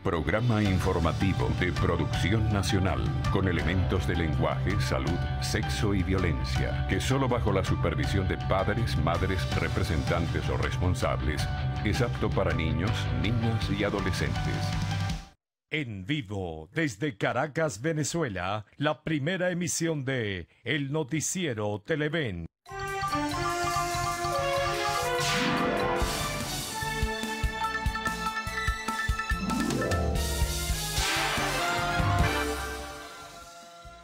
Programa informativo de producción nacional con elementos de lenguaje, salud, sexo y violencia, que solo bajo la supervisión de padres, madres, representantes o responsables es apto para niños, niñas y adolescentes. En vivo, desde Caracas, Venezuela, la primera emisión de El Noticiero Televen.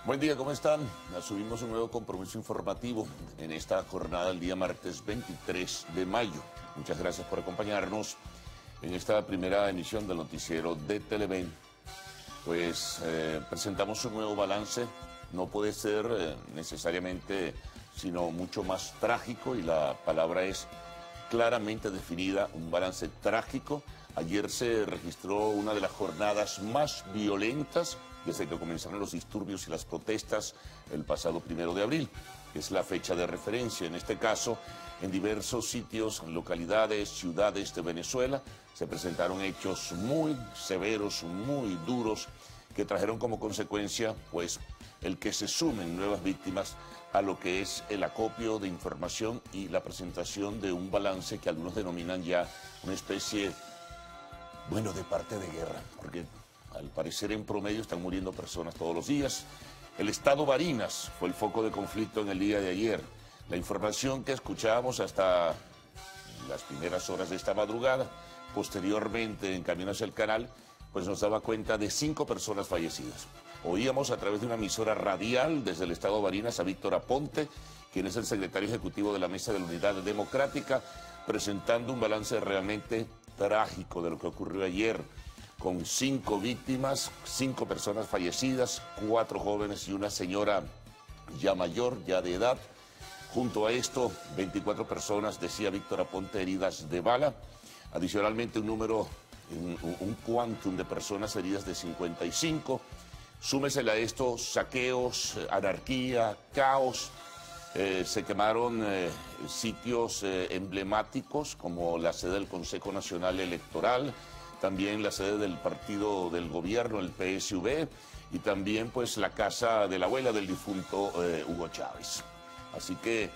Buen día, ¿cómo están? Asumimos un nuevo compromiso informativo en esta jornada el día martes 23 de mayo. Muchas gracias por acompañarnos en esta primera emisión del noticiero de Televen. Pues presentamos un nuevo balance, no puede ser necesariamente sino mucho más trágico, y la palabra es claramente definida, un balance trágico. Ayer se registró una de las jornadas más violentas desde que comenzaron los disturbios y las protestas el pasado 1 de abril, que es la fecha de referencia. En este caso, en diversos sitios, localidades, ciudades de Venezuela, se presentaron hechos muy severos, muy duros, que trajeron como consecuencia, pues, el que se sumen nuevas víctimas a lo que es el acopio de información y la presentación de un balance que algunos denominan ya una especie, bueno, de parte de guerra, porque al parecer en promedio están muriendo personas todos los días. El estado Barinas fue el foco de conflicto en el día de ayer. La información que escuchábamos hasta las primeras horas de esta madrugada, posteriormente en camino hacia el canal, pues nos daba cuenta de 5 personas fallecidas. Oíamos a través de una emisora radial desde el estado Barinas a Víctor Aponte, quien es el secretario ejecutivo de la Mesa de la Unidad Democrática, presentando un balance realmente trágico de lo que ocurrió ayer, con 5 víctimas, 5 personas fallecidas, 4 jóvenes y una señora ya mayor, ya de edad. Junto a esto, 24 personas, decía Víctor Aponte, heridas de bala. Adicionalmente, un quantum de personas heridas de 55. Súmesele a esto saqueos, anarquía, caos. Se quemaron sitios emblemáticos como la sede del Consejo Nacional Electoral, también la sede del partido del gobierno, el PSV, y también pues la casa de la abuela del difunto Hugo Chávez. Así que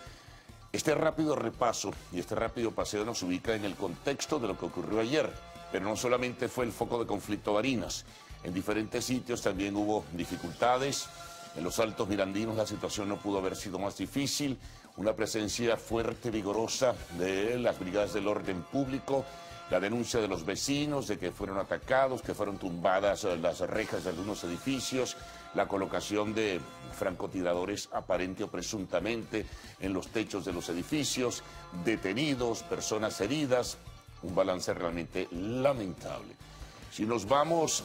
este rápido repaso y este rápido paseo nos ubica en el contexto de lo que ocurrió ayer, pero no solamente fue el foco de conflicto Barinas. En diferentes sitios también hubo dificultades. En los Altos Mirandinos la situación no pudo haber sido más difícil. Una presencia fuerte, vigorosa de las brigadas del orden público, la denuncia de los vecinos de que fueron atacados, que fueron tumbadas las rejas de algunos edificios, la colocación de francotiradores aparente o presuntamente en los techos de los edificios, detenidos, personas heridas, un balance realmente lamentable. Si nos vamos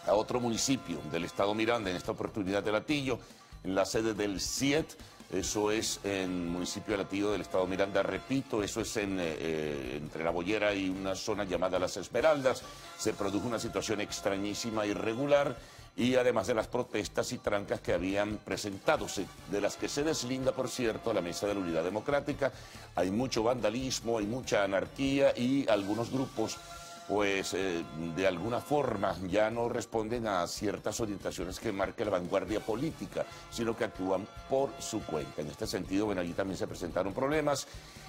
a otro municipio del estado Miranda, en esta oportunidad de Latillo, en la sede del CIET, eso es en el municipio de Latillo del estado Miranda, repito, eso es entre La Boyera y una zona llamada Las Esmeraldas. Se produjo una situación extrañísima, irregular, y además de las protestas y trancas que habían presentadose, de las que se deslinda, por cierto, la Mesa de la Unidad Democrática. Hay mucho vandalismo, hay mucha anarquía, y algunos grupos pues de alguna forma ya no responden a ciertas orientaciones que marca la vanguardia política, sino que actúan por su cuenta. En este sentido, bueno, allí también se presentaron problemas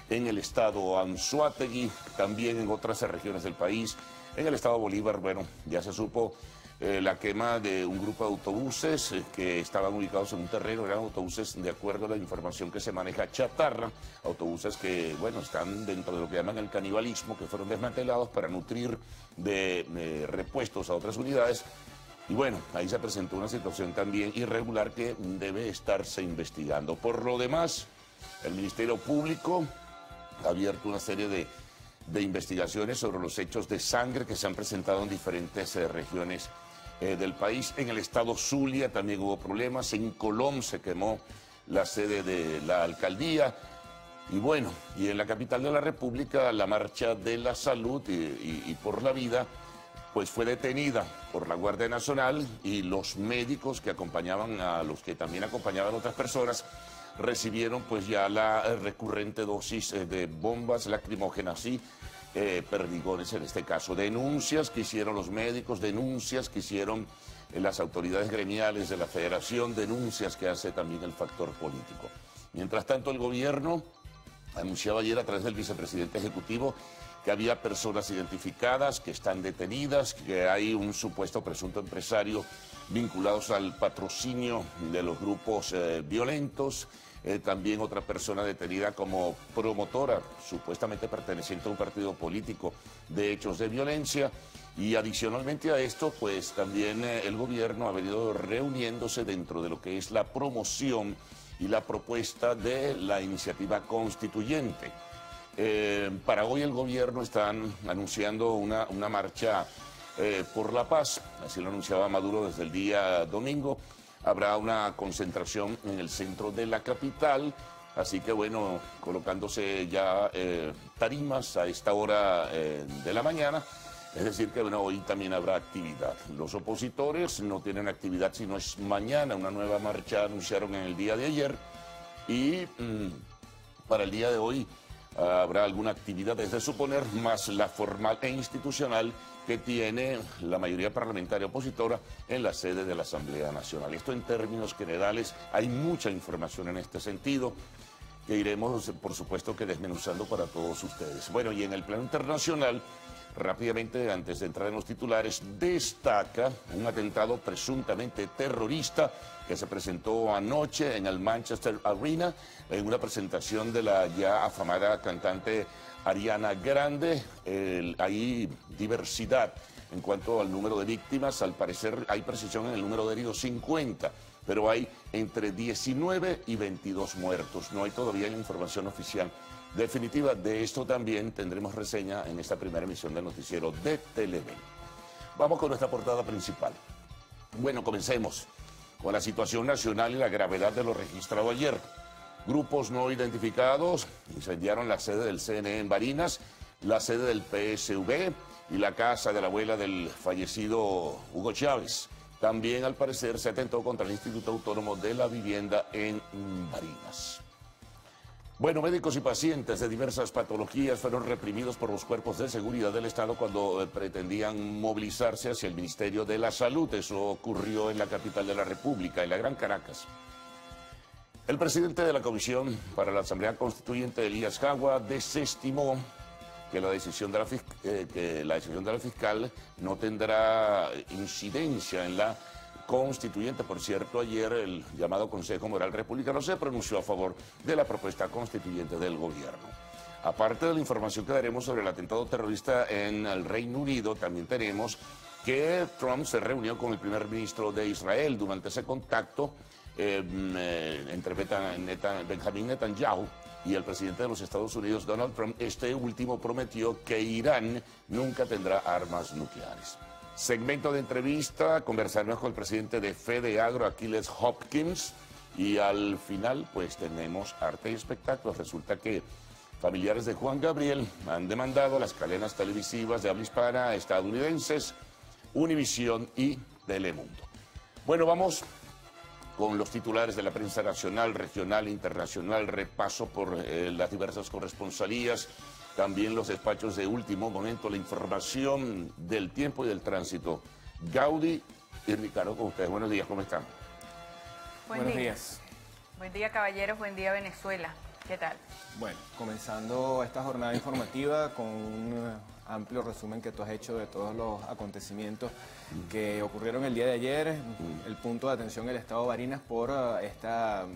en el estado Anzoátegui, también en otras regiones del país. En el estado Bolívar, bueno, ya se supo la quema de un grupo de autobuses que estaban ubicados en un terreno. Eran autobuses, de acuerdo a la información que se maneja, chatarra, autobuses que, bueno, están dentro de lo que llaman el canibalismo, que fueron desmantelados para nutrir de repuestos a otras unidades. Y bueno, ahí se presentó una situación también irregular que debe estarse investigando. Por lo demás, el Ministerio Público ha abierto una serie de investigaciones sobre los hechos de sangre que se han presentado en diferentes regiones del país. En el estado Zulia también hubo problemas. En Colón se quemó la sede de la alcaldía. Y bueno, y en la capital de la República, la marcha de la salud y por la vida, pues fue detenida por la Guardia Nacional, y los médicos que acompañaban a los que también acompañaban a otras personas recibieron pues ya la recurrente dosis de bombas lacrimógenas. Sí, perdigones en este caso. Denuncias que hicieron los médicos, denuncias que hicieron las autoridades gremiales de la federación, denuncias que hace también el factor político. Mientras tanto, el gobierno anunciaba ayer a través del vicepresidente ejecutivo que había personas identificadas, que están detenidas, que hay un supuesto presunto empresario vinculados al patrocinio de los grupos violentos, también otra persona detenida como promotora, supuestamente perteneciente a un partido político, de hechos de violencia. Y adicionalmente a esto, pues también el gobierno ha venido reuniéndose dentro de lo que es la promoción y la propuesta de la iniciativa constituyente. Para hoy el gobierno está anunciando una marcha por la paz, así lo anunciaba Maduro desde el día domingo. Habrá una concentración en el centro de la capital, así que bueno, colocándose ya tarimas a esta hora de la mañana, es decir que bueno, hoy también habrá actividad. Los opositores no tienen actividad sino es mañana, una nueva marcha anunciaron en el día de ayer y para el día de hoy habrá alguna actividad, es de suponer, más la formal e institucional que tiene la mayoría parlamentaria opositora en la sede de la Asamblea Nacional. Esto en términos generales, hay mucha información en este sentido que iremos, por supuesto, que desmenuzando para todos ustedes. Bueno, y en el plano internacional, rápidamente, antes de entrar en los titulares, destaca un atentado presuntamente terrorista que se presentó anoche en el Manchester Arena, en una presentación de la ya afamada cantante Ariana Grande. Hay diversidad en cuanto al número de víctimas, al parecer hay precisión en el número de heridos, 50, pero hay entre 19 y 22 muertos. No hay todavía información oficial definitiva. De esto también tendremos reseña en esta primera emisión del noticiero de Televen. Vamos con nuestra portada principal. Bueno, comencemos con la situación nacional y la gravedad de lo registrado ayer. Grupos no identificados incendiaron la sede del CNE en Barinas, la sede del PSV y la casa de la abuela del fallecido Hugo Chávez. También, al parecer, se atentó contra el Instituto Autónomo de la Vivienda en Barinas. Bueno, médicos y pacientes de diversas patologías fueron reprimidos por los cuerpos de seguridad del Estado cuando pretendían movilizarse hacia el Ministerio de la Salud. Eso ocurrió en la capital de la República, en la Gran Caracas. El presidente de la Comisión para la Asamblea Constituyente, Elías Jagua, desestimó que la decisión de la fiscal no tendrá incidencia en la constituyente. Por cierto, ayer el llamado Consejo Moral Republicano se pronunció a favor de la propuesta constituyente del gobierno. Aparte de la información que daremos sobre el atentado terrorista en el Reino Unido, también tenemos que Trump se reunió con el primer ministro de Israel. Durante ese contacto entre Benjamín Netanyahu y el presidente de los Estados Unidos, Donald Trump, este último prometió que Irán nunca tendrá armas nucleares. Segmento de entrevista, conversaremos con el presidente de FedeAgro, Aquiles Hopkins, y al final pues tenemos arte y espectáculos. Resulta que familiares de Juan Gabriel han demandado a las cadenas televisivas de habla hispana estadounidenses, Univisión y Telemundo. Bueno, vamos con los titulares de la prensa nacional, regional e internacional, repaso por las diversas corresponsalías, también los despachos de último momento, la información del tiempo y del tránsito. Gaudi y Ricardo con ustedes. Buenos días, ¿cómo están? Buenos días. Buen día, caballeros, buen día, Venezuela. ¿Qué tal? Bueno, comenzando esta jornada informativa con un amplio resumen que tú has hecho de todos los acontecimientos que ocurrieron el día de ayer, el punto de atención el estado de Barinas por esta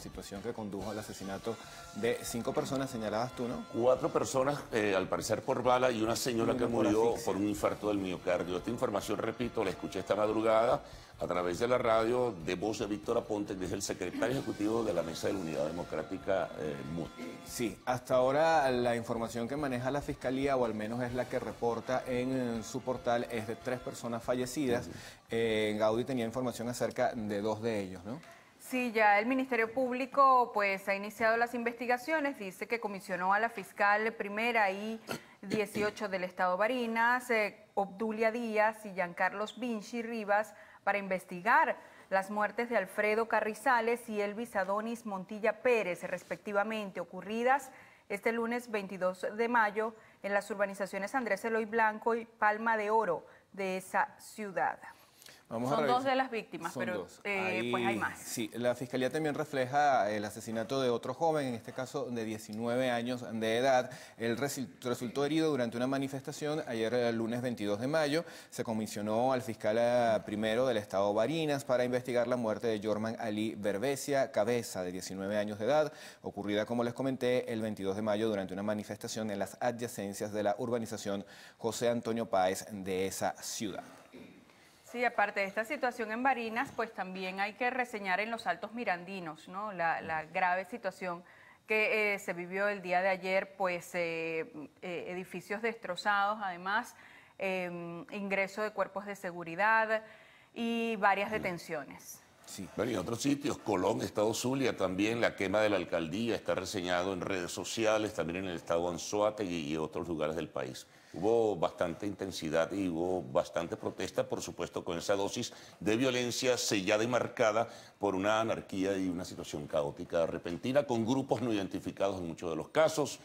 situación que condujo al asesinato de 5 personas señaladas tú, ¿no? 4 personas, al parecer por bala, y una señora que murió por un infarto del miocardio. Esta información, repito, la escuché esta madrugada a través de la radio de voz de Víctor Aponte, que es el secretario ejecutivo de la Mesa de la Unidad Democrática MUD. Sí, hasta ahora la información que maneja la Fiscalía, o al menos es la que reporta en su portal, es de 3 personas fallecidas. Gaudi tenía información acerca de 2 de ellos, ¿no? Sí, ya el Ministerio Público pues ha iniciado las investigaciones, dice que comisionó a la fiscal primera y 18 del estado Barinas, Obdulia Díaz y Giancarlos Vinci Rivas, para investigar las muertes de Alfredo Carrizales y Elvis Adonis Montilla Pérez, respectivamente, ocurridas este lunes 22 de mayo en las urbanizaciones Andrés Eloy Blanco y Palma de Oro de esa ciudad. Son dos de las víctimas, pero pues hay más. Sí, la Fiscalía también refleja el asesinato de otro joven, en este caso de 19 años de edad. Él resultó herido durante una manifestación ayer, el lunes 22 de mayo. Se comisionó al fiscal primero del estado Barinas para investigar la muerte de Jorman Ali Berbesia Cabeza, de 19 años de edad, ocurrida, como les comenté, el 22 de mayo durante una manifestación en las adyacencias de la urbanización José Antonio Páez de esa ciudad. Sí, aparte de esta situación en Barinas, pues también hay que reseñar en los Altos Mirandinos, ¿no? La grave situación que se vivió el día de ayer, pues edificios destrozados, además, ingreso de cuerpos de seguridad y varias detenciones. Sí. Bueno, y en otros sitios, Colón, estado Zulia, también la quema de la alcaldía está reseñado en redes sociales, también en el estado Anzoátegui y otros lugares del país. Hubo bastante intensidad y hubo bastante protesta, por supuesto, con esa dosis de violencia sellada y marcada por una anarquía y una situación caótica repentina, con grupos no identificados en muchos de los casos.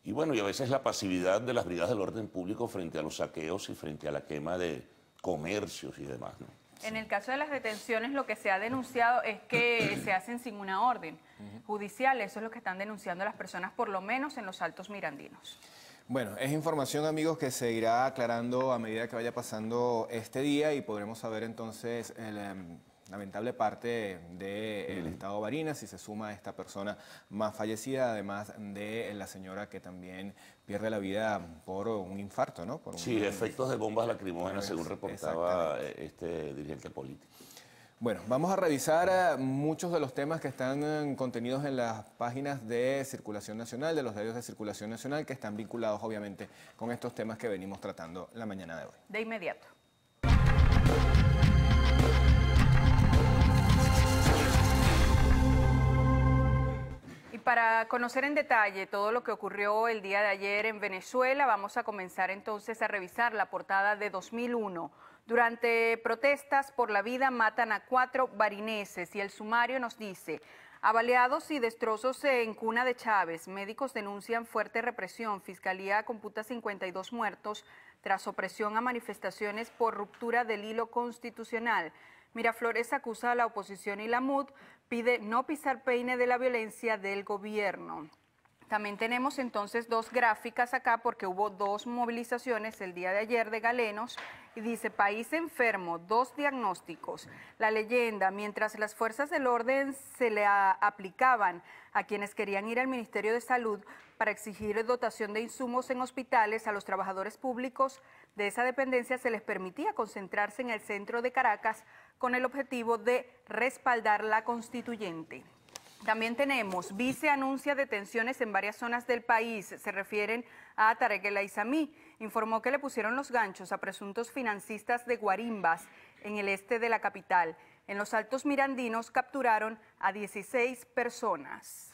Y bueno, y a veces la pasividad de las brigadas del orden público frente a los saqueos y frente a la quema de comercios y demás, ¿no? En el caso de las detenciones, lo que se ha denunciado es que se hacen sin una orden judicial. Eso es lo que están denunciando las personas, por lo menos en los Altos Mirandinos. Bueno, es información, amigos, que se irá aclarando a medida que vaya pasando este día y podremos saber entonces el lamentable parte del estado Barinas, si se suma a esta persona más fallecida, además de la señora que también pierde la vida por un infarto, ¿no? Sí, efectos de bombas lacrimógenas, según reportaba este dirigente político. Bueno, vamos a revisar muchos de los temas que están contenidos en las páginas de Circulación Nacional, de los diarios de Circulación Nacional, que están vinculados, obviamente, con estos temas que venimos tratando la mañana de hoy. De inmediato. Para conocer en detalle todo lo que ocurrió el día de ayer en Venezuela, vamos a comenzar entonces a revisar la portada de 2001. Durante protestas por la vida matan a 4 barineses y el sumario nos dice: abaleados y destrozos en cuna de Chávez, médicos denuncian fuerte represión, Fiscalía computa 52 muertos tras opresión a manifestaciones por ruptura del hilo constitucional. Miraflores acusa a la oposición y la MUD pide no pisar peine de la violencia del gobierno. También tenemos entonces 2 gráficas acá porque hubo 2 movilizaciones el día de ayer de galenos y dice: país enfermo, 2 diagnósticos. La leyenda: mientras las fuerzas del orden se le aplicaban a quienes querían ir al Ministerio de Salud para exigir dotación de insumos en hospitales, a los trabajadores públicos de esa dependencia se les permitía concentrarse en el centro de Caracas con el objetivo de respaldar la constituyente. También tenemos: vice anuncia detenciones en varias zonas del país. Se refieren a Tarek El Aizami. Informó que le pusieron los ganchos a presuntos financistas de guarimbas en el este de la capital. En los Altos Mirandinos capturaron a 16 personas.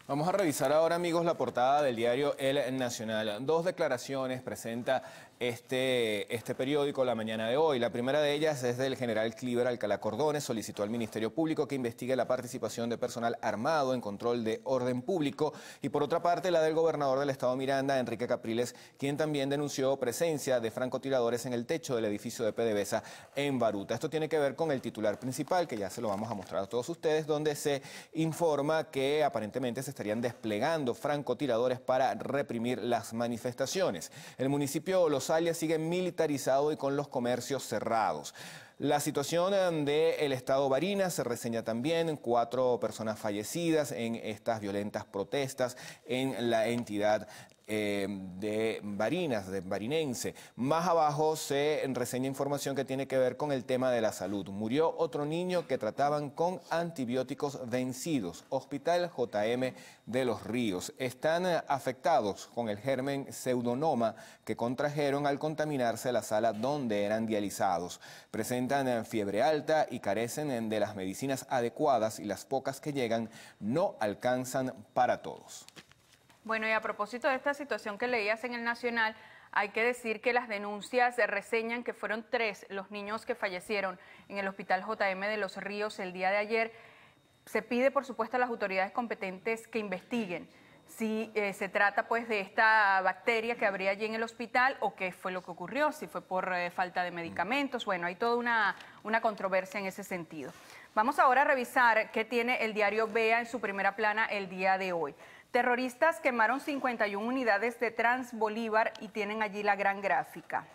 Vamos a revisar ahora, amigos, la portada del diario El Nacional. 2 declaraciones presenta este periódico la mañana de hoy. La primera de ellas es del general Cliver Alcalá Cordones. Solicitó al Ministerio Público que investigue la participación de personal armado en control de orden público. Y por otra parte, la del gobernador del estado Miranda, Enrique Capriles, quien también denunció presencia de francotiradores en el techo del edificio de PDVSA en Baruta. Esto tiene que ver con el titular principal, que ya se lo vamos a mostrar a todos ustedes, donde se informa que aparentemente se estarían desplegando francotiradores para reprimir las manifestaciones. El municipio Los Alias sigue militarizado y con los comercios cerrados. La situación del estado Barinas se reseña también: 4 personas fallecidas en estas violentas protestas en la entidad de Barinas, de Barinense. Más abajo se reseña información que tiene que ver con el tema de la salud. Murió otro niño que trataban con antibióticos vencidos. Hospital JM de Los Ríos. Están afectados con el germen pseudonoma que contrajeron al contaminarse la sala donde eran dializados. Presentan fiebre alta y carecen de las medicinas adecuadas y las pocas que llegan no alcanzan para todos. Bueno, y a propósito de esta situación que leías en El Nacional, hay que decir que las denuncias reseñan que fueron 3 los niños que fallecieron en el Hospital JM de Los Ríos el día de ayer. Se pide, por supuesto, a las autoridades competentes que investiguen. si se trata pues de esta bacteria que habría allí en el hospital o qué fue lo que ocurrió, si fue por falta de medicamentos. Bueno, hay toda una controversia en ese sentido. Vamos ahora a revisar qué tiene el diario Vea en su primera plana el día de hoy. Terroristas quemaron 51 unidades de Transbolívar y tienen allí la gran gráfica.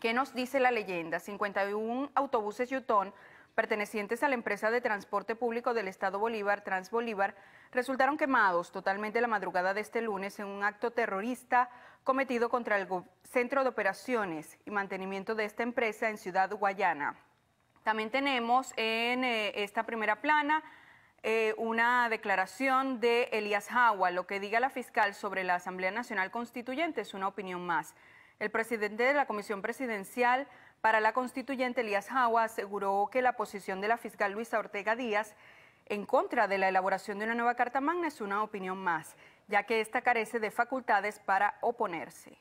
¿Qué nos dice la leyenda? 51 autobuses Yutón pertenecientes a la empresa de transporte público del Estado Bolívar, Transbolívar, resultaron quemados totalmente la madrugada de este lunes en un acto terrorista cometido contra el Centro de Operaciones y Mantenimiento de esta empresa en Ciudad Guayana. También tenemos en esta primera plana una declaración de Elías Jagua. Lo que diga la fiscal sobre la Asamblea Nacional Constituyente es una opinión más. El presidente de la Comisión Presidencial para la Constituyente, Elías Jagua, aseguró que la posición de la fiscal Luisa Ortega Díaz en contra de la elaboración de una nueva Carta Magna es una opinión más, ya que esta carece de facultades para oponerse.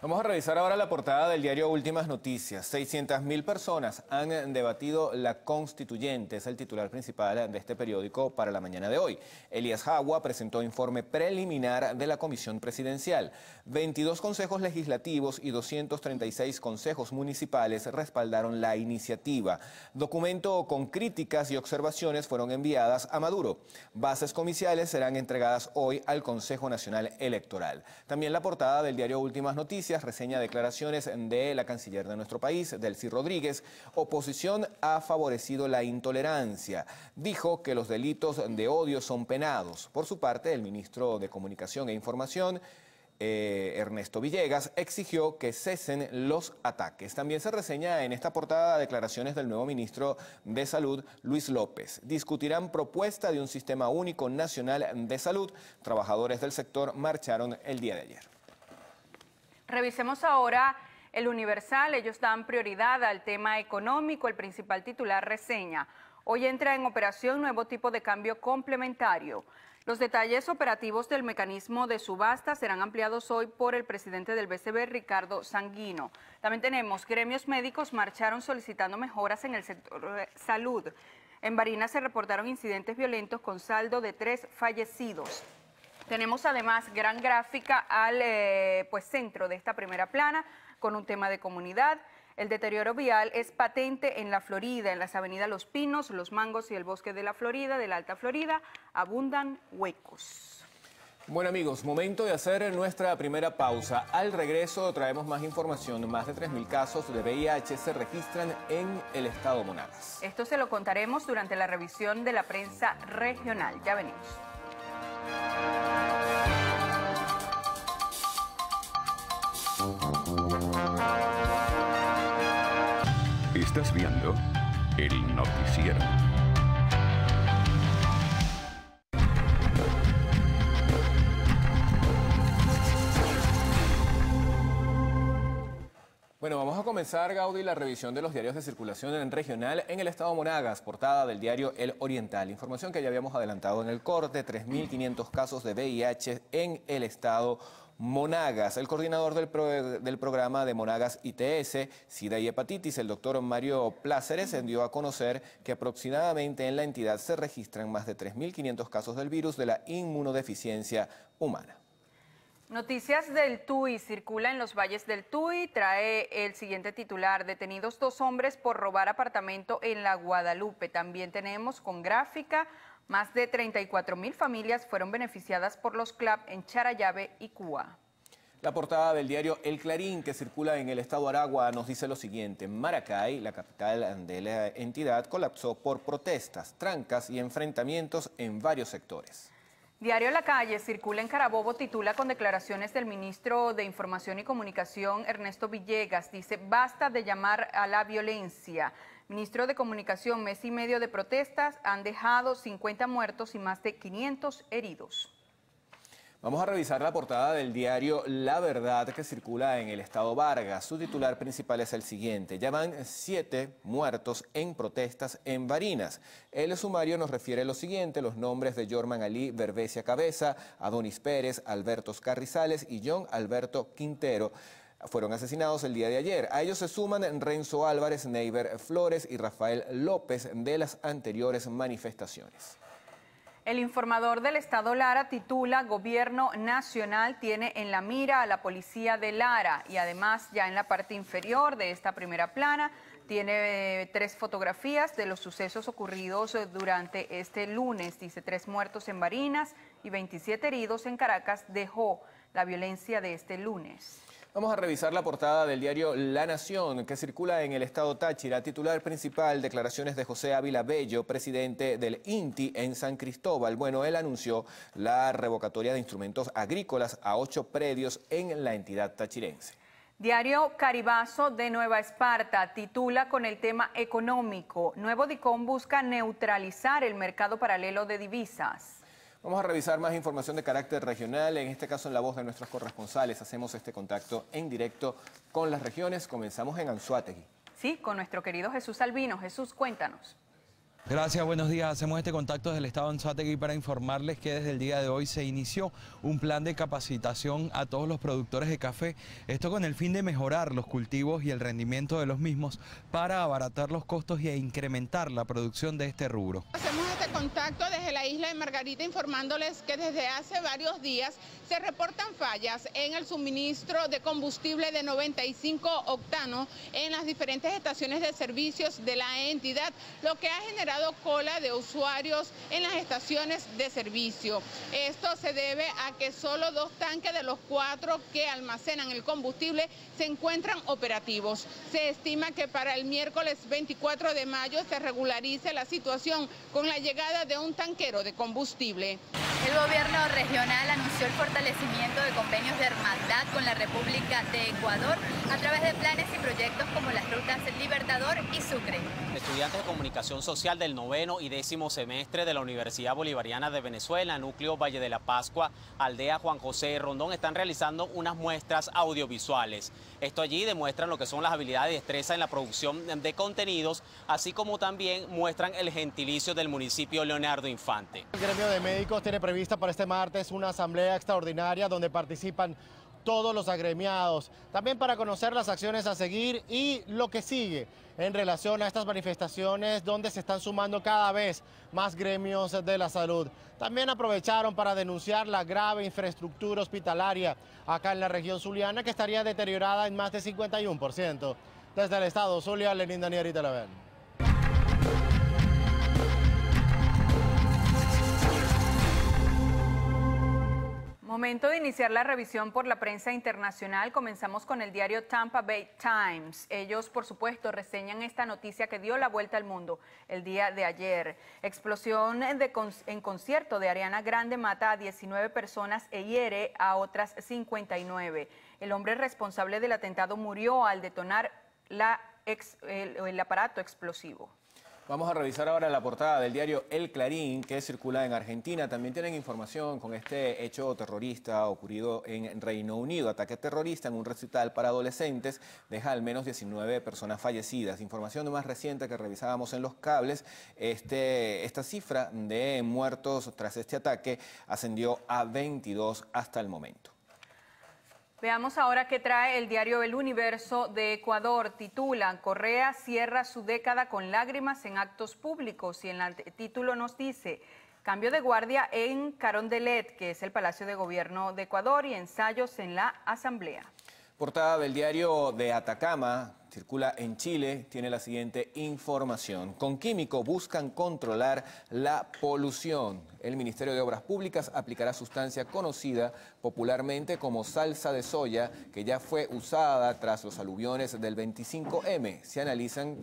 Vamos a revisar ahora la portada del diario Últimas Noticias. 600.000 personas han debatido la Constituyente, es el titular principal de este periódico para la mañana de hoy. Elías Jagua presentó informe preliminar de la Comisión Presidencial. 22 consejos legislativos y 236 consejos municipales respaldaron la iniciativa. Documento con críticas y observaciones fueron enviadas a Maduro. Bases comiciales serán entregadas hoy al Consejo Nacional Electoral. También la portada del diario Últimas Noticias reseña declaraciones de la canciller de nuestro país, Delcy Rodríguez. Oposición ha favorecido la intolerancia. Dijo que los delitos de odio son penados. Por su parte, el ministro de Comunicación e Información, Ernesto Villegas, exigió que cesen los ataques. También se reseña en esta portada declaraciones del nuevo ministro de Salud, Luis López. Discutirán propuesta de un sistema único nacional de salud. Trabajadores del sector marcharon el día de ayer. Revisemos ahora el Universal. Ellos dan prioridad al tema económico. El principal titular reseña: hoy entra en operación nuevo tipo de cambio complementario. Los detalles operativos del mecanismo de subasta serán ampliados hoy por el presidente del BCB, Ricardo Sanguino. También tenemos gremios médicos marcharon solicitando mejoras en el sector salud. En Barinas se reportaron incidentes violentos con saldo de 3 fallecidos. Tenemos además gran gráfica al centro de esta primera plana con un tema de comunidad. El deterioro vial es patente en la Florida, en las avenidas Los Pinos, Los Mangos y el Bosque de la Florida, de la Alta Florida, abundan huecos. Bueno amigos, momento de hacer nuestra primera pausa. Al regreso traemos más información. Más de 3.000 casos de VIH se registran en el estado Monagas. Esto se lo contaremos durante la revisión de la prensa regional. Ya venimos. Estás viendo el noticiero. Bueno, vamos a comenzar, Gaudí, la revisión de los diarios de circulación en regional en el estado Monagas, portada del diario El Oriental. Información que ya habíamos adelantado en el corte: 3.500 casos de VIH en el estado Monagas. El coordinador del programa de Monagas ITS, SIDA y Hepatitis, el doctor Mario Pláceres, dio a conocer que aproximadamente en la entidad se registran más de 3.500 casos del virus de la inmunodeficiencia humana. Noticias del Tuy. Circula en los valles del Tuy. Trae el siguiente titular: detenidos 2 hombres por robar apartamento en la Guadalupe. También tenemos con gráfica: más de 34.000 familias fueron beneficiadas por los CLAP en Charallave y Cuba. La portada del diario El Clarín, que circula en el estado Aragua, nos dice lo siguiente: Maracay, la capital de la entidad, colapsó por protestas, trancas y enfrentamientos en varios sectores. Diario La Calle circula en Carabobo, titula con declaraciones del ministro de Información y Comunicación, Ernesto Villegas. Dice: basta de llamar a la violencia. Ministro de Comunicación: mes y medio de protestas han dejado 50 muertos y más de 500 heridos. Vamos a revisar la portada del diario La Verdad, que circula en el estado Vargas. Su titular principal es el siguiente: ya van 7 muertos en protestas en Barinas. El sumario nos refiere lo siguiente: los nombres de Yorman Ali Berbecia Cabeza, Adonis Pérez, Alberto Carrizales y John Alberto Quintero fueron asesinados el día de ayer. A ellos se suman Renzo Álvarez, Neiber Flores y Rafael López de las anteriores manifestaciones. El informador del Estado Lara titula Gobierno Nacional tiene en la mira a la policía de Lara y además ya en la parte inferior de esta primera plana tiene 3 fotografías de los sucesos ocurridos durante este lunes. Dice 3 muertos en Barinas y 27 heridos en Caracas dejó la violencia de este lunes. Vamos a revisar la portada del diario La Nación, que circula en el estado Táchira. Titular principal, declaraciones de José Ávila Bello, presidente del INTI en San Cristóbal. Bueno, él anunció la revocatoria de instrumentos agrícolas a 8 predios en la entidad tachirense. Diario Caribazo de Nueva Esparta titula con el tema económico. Nuevo DICOM busca neutralizar el mercado paralelo de divisas. Vamos a revisar más información de carácter regional, en este caso en la voz de nuestros corresponsales. Hacemos este contacto en directo con las regiones. Comenzamos en Anzoátegui. Sí, con nuestro querido Jesús Albino. Jesús, cuéntanos. Gracias, buenos días. Hacemos este contacto desde el estado de Anzoátegui para informarles que desde el día de hoy se inició un plan de capacitación a todos los productores de café. Esto con el fin de mejorar los cultivos y el rendimiento de los mismos para abaratar los costos e incrementar la producción de este rubro. Hacemos este contacto desde la isla de Margarita informándoles que desde hace varios días se reportan fallas en el suministro de combustible de 95 octano en las diferentes estaciones de servicios de la entidad, lo que ha generado cola de usuarios en las estaciones de servicio. Esto se debe a que solo 2 tanques de los 4 que almacenan el combustible se encuentran operativos. Se estima que para el miércoles 24 de mayo se regularice la situación con la llegada de un tanquero de combustible. El gobierno regional anunció el fortalecimiento de convenios de hermandad con la República de Ecuador a través de planes y proyectos como las rutas Libertador y Sucre. Estudiantes de Comunicación Social del 9º y 10º semestre de la Universidad Bolivariana de Venezuela, Núcleo Valle de la Pascua, Aldea Juan José Rondón, están realizando unas muestras audiovisuales. Esto allí demuestran lo que son las habilidades y destreza en la producción de contenidos, así como también muestran el gentilicio del municipio Leonardo Infante. El gremio de médicos tiene prevista para este martes una asamblea extraordinaria donde participan todos los agremiados, también para conocer las acciones a seguir y lo que sigue en relación a estas manifestaciones donde se están sumando cada vez más gremios de la salud. También aprovecharon para denunciar la grave infraestructura hospitalaria acá en la región zuliana, que estaría deteriorada en más de 51%. Desde el estado Zulia, Lenín Daniel y Televen. Momento de iniciar la revisión por la prensa internacional. Comenzamos con el diario Tampa Bay Times. Ellos, por supuesto, reseñan esta noticia que dio la vuelta al mundo el día de ayer. Explosión en concierto de Ariana Grande mata a 19 personas e hiere a otras 59. El hombre responsable del atentado murió al detonar el aparato explosivo. Vamos a revisar ahora la portada del diario El Clarín, que circula en Argentina. También tienen información con este hecho terrorista ocurrido en Reino Unido. Ataque terrorista en un recital para adolescentes deja al menos 19 personas fallecidas. Información más reciente que revisábamos en los cables, esta cifra de muertos tras este ataque ascendió a 22 hasta el momento. Veamos ahora qué trae el diario El Universo de Ecuador. Titula, Correa cierra su década con lágrimas en actos públicos. Y en el título nos dice, cambio de guardia en Carondelet, que es el Palacio de Gobierno de Ecuador, y ensayos en la Asamblea. Portada del diario de Atacama, circula en Chile, tiene la siguiente información. Con químico buscan controlar la polución. El Ministerio de Obras Públicas aplicará sustancia conocida popularmente como salsa de soya, que ya fue usada tras los aluviones del 25M. Se analizan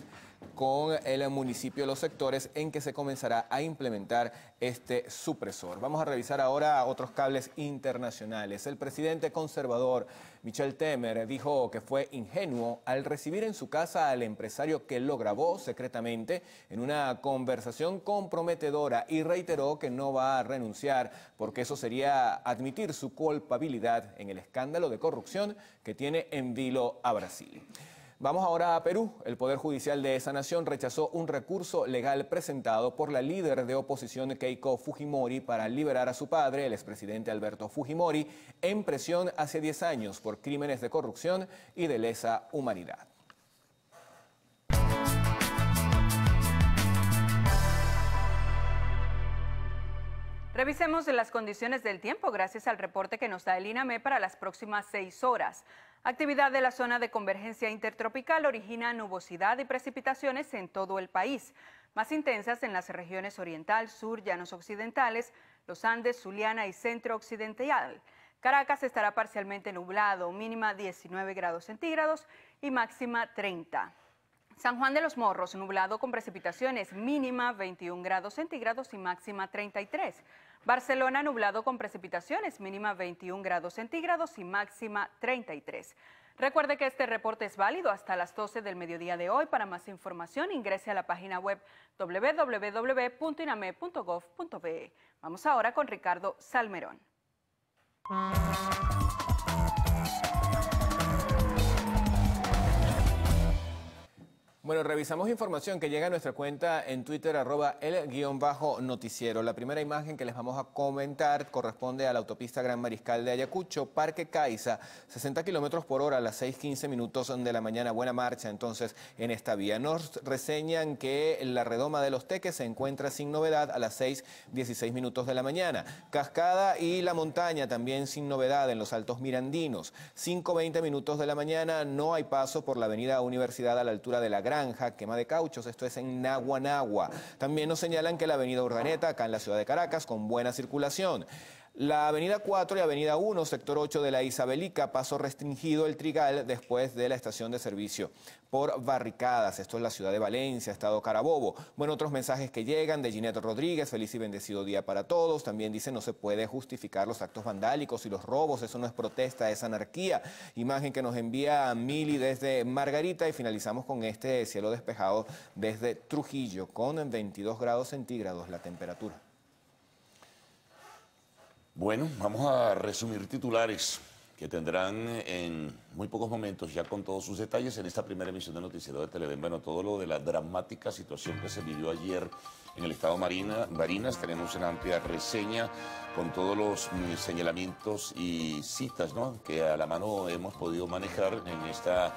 con el municipio los sectores en que se comenzará a implementar este supresor. Vamos a revisar ahora otros cables internacionales. El presidente conservador Michel Temer dijo que fue ingenuo al recibir en su casa al empresario que lo grabó secretamente en una conversación comprometedora y reiteró que no va a renunciar porque eso sería admitir su culpabilidad en el escándalo de corrupción que tiene en vilo a Brasil. Vamos ahora a Perú. El Poder Judicial de esa nación rechazó un recurso legal presentado por la líder de oposición Keiko Fujimori para liberar a su padre, el expresidente Alberto Fujimori, en prisión hace 10 años por crímenes de corrupción y de lesa humanidad. Revisemos las condiciones del tiempo gracias al reporte que nos da el INAME para las próximas 6 horas. Actividad de la zona de convergencia intertropical origina nubosidad y precipitaciones en todo el país, más intensas en las regiones oriental, sur, llanos occidentales, los Andes, Zuliana y centro occidental. Caracas estará parcialmente nublado, mínima 19 grados centígrados y máxima 30. San Juan de los Morros, nublado con precipitaciones, mínima 21 grados centígrados y máxima 33. Barcelona, nublado con precipitaciones, mínima 21 grados centígrados y máxima 33. Recuerde que este reporte es válido hasta las 12 del mediodía de hoy. Para más información, ingrese a la página web www.iname.gov.be. Vamos ahora con Ricardo Salmerón. Bueno, revisamos información que llega a nuestra cuenta en Twitter, @el_noticiero. La primera imagen que les vamos a comentar corresponde a la autopista Gran Mariscal de Ayacucho, Parque Caiza, 60 kilómetros por hora a las 6:15 minutos de la mañana. Buena marcha entonces en esta vía. Nos reseñan que la redoma de Los Teques se encuentra sin novedad a las 6:16 minutos de la mañana. Cascada y La Montaña también sin novedad en los Altos Mirandinos. 5:20 minutos de la mañana, no hay paso por la avenida Universidad a la altura de la Granja, quema de cauchos, esto es en Naguanagua. También nos señalan que la avenida Urdaneta, acá en la ciudad de Caracas, con buena circulación. La avenida 4 y avenida 1, sector 8 de la Isabelica, paso restringido el Trigal después de la estación de servicio por barricadas. Esto es la ciudad de Valencia, estado Carabobo. Bueno, otros mensajes que llegan de Ginette Rodríguez: feliz y bendecido día para todos. También dice: no se puede justificar los actos vandálicos y los robos, eso no es protesta, es anarquía. Imagen que nos envía Mili desde Margarita, y finalizamos con este cielo despejado desde Trujillo, con 22 grados centígrados la temperatura. Bueno, vamos a resumir titulares que tendrán en muy pocos momentos, ya con todos sus detalles, en esta primera emisión de Noticiero de Televen. Bueno, todo lo de la dramática situación que se vivió ayer en el estado Barinas. Tenemos una amplia reseña con todos los señalamientos y citas, ¿no?, que a la mano hemos podido manejar en esta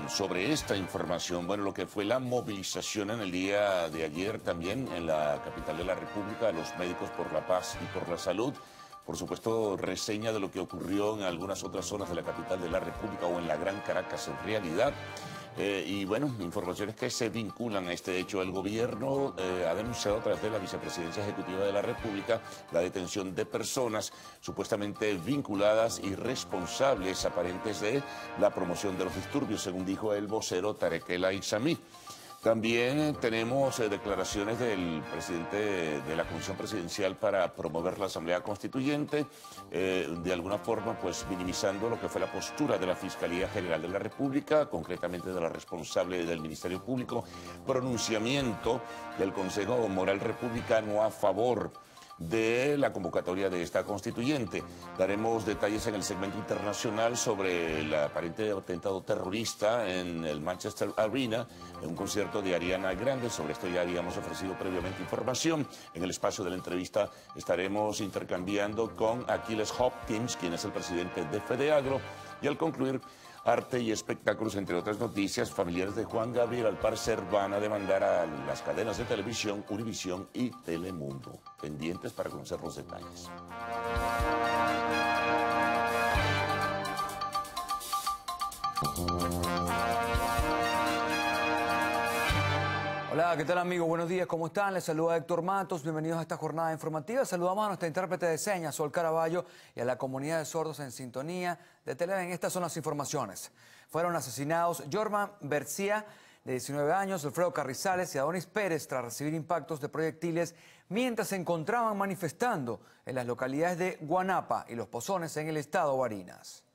sobre esta información. Bueno, lo que fue la movilización en el día de ayer también en la capital de la República, los médicos por la paz y por la salud. Por supuesto, reseña de lo que ocurrió en algunas otras zonas de la capital de la República o en la Gran Caracas en realidad. Y bueno, informaciones que se vinculan a este hecho. El gobierno ha denunciado a través de la Vicepresidencia Ejecutiva de la República la detención de personas supuestamente vinculadas y responsables aparentes de la promoción de los disturbios, según dijo el vocero Tarek El Aissami. También tenemos declaraciones del presidente de la Comisión Presidencial para promover la Asamblea Constituyente, de alguna forma pues minimizando lo que fue la postura de la Fiscalía General de la República, concretamente de la responsable del Ministerio Público, pronunciamiento del Consejo Moral Republicano a favor de la convocatoria de esta constituyente. Daremos detalles en el segmento internacional sobre el aparente atentado terrorista en el Manchester Arena, en un concierto de Ariana Grande. Sobre esto ya habíamos ofrecido previamente información. En el espacio de la entrevista estaremos intercambiando con Aquiles Hopkins, quien es el presidente de FEDEAGRO, y al concluir, arte y espectáculos, entre otras noticias. Familiares de Juan Gabriel, al parecer, van a demandar a las cadenas de televisión Univisión y Telemundo. Pendientes para conocer los detalles. Hola, ¿qué tal, amigos? Buenos días, ¿cómo están? Les saluda Héctor Matos, bienvenidos a esta jornada informativa. Saludamos a nuestra intérprete de señas, Sol Caraballo, y a la comunidad de sordos en sintonía de Televen. Estas son las informaciones. Fueron asesinados Jorman Bercia, de 19 años, Alfredo Carrizales y Adonis Pérez, tras recibir impactos de proyectiles mientras se encontraban manifestando en las localidades de Guanapa y Los Pozones, en el estado Barinas.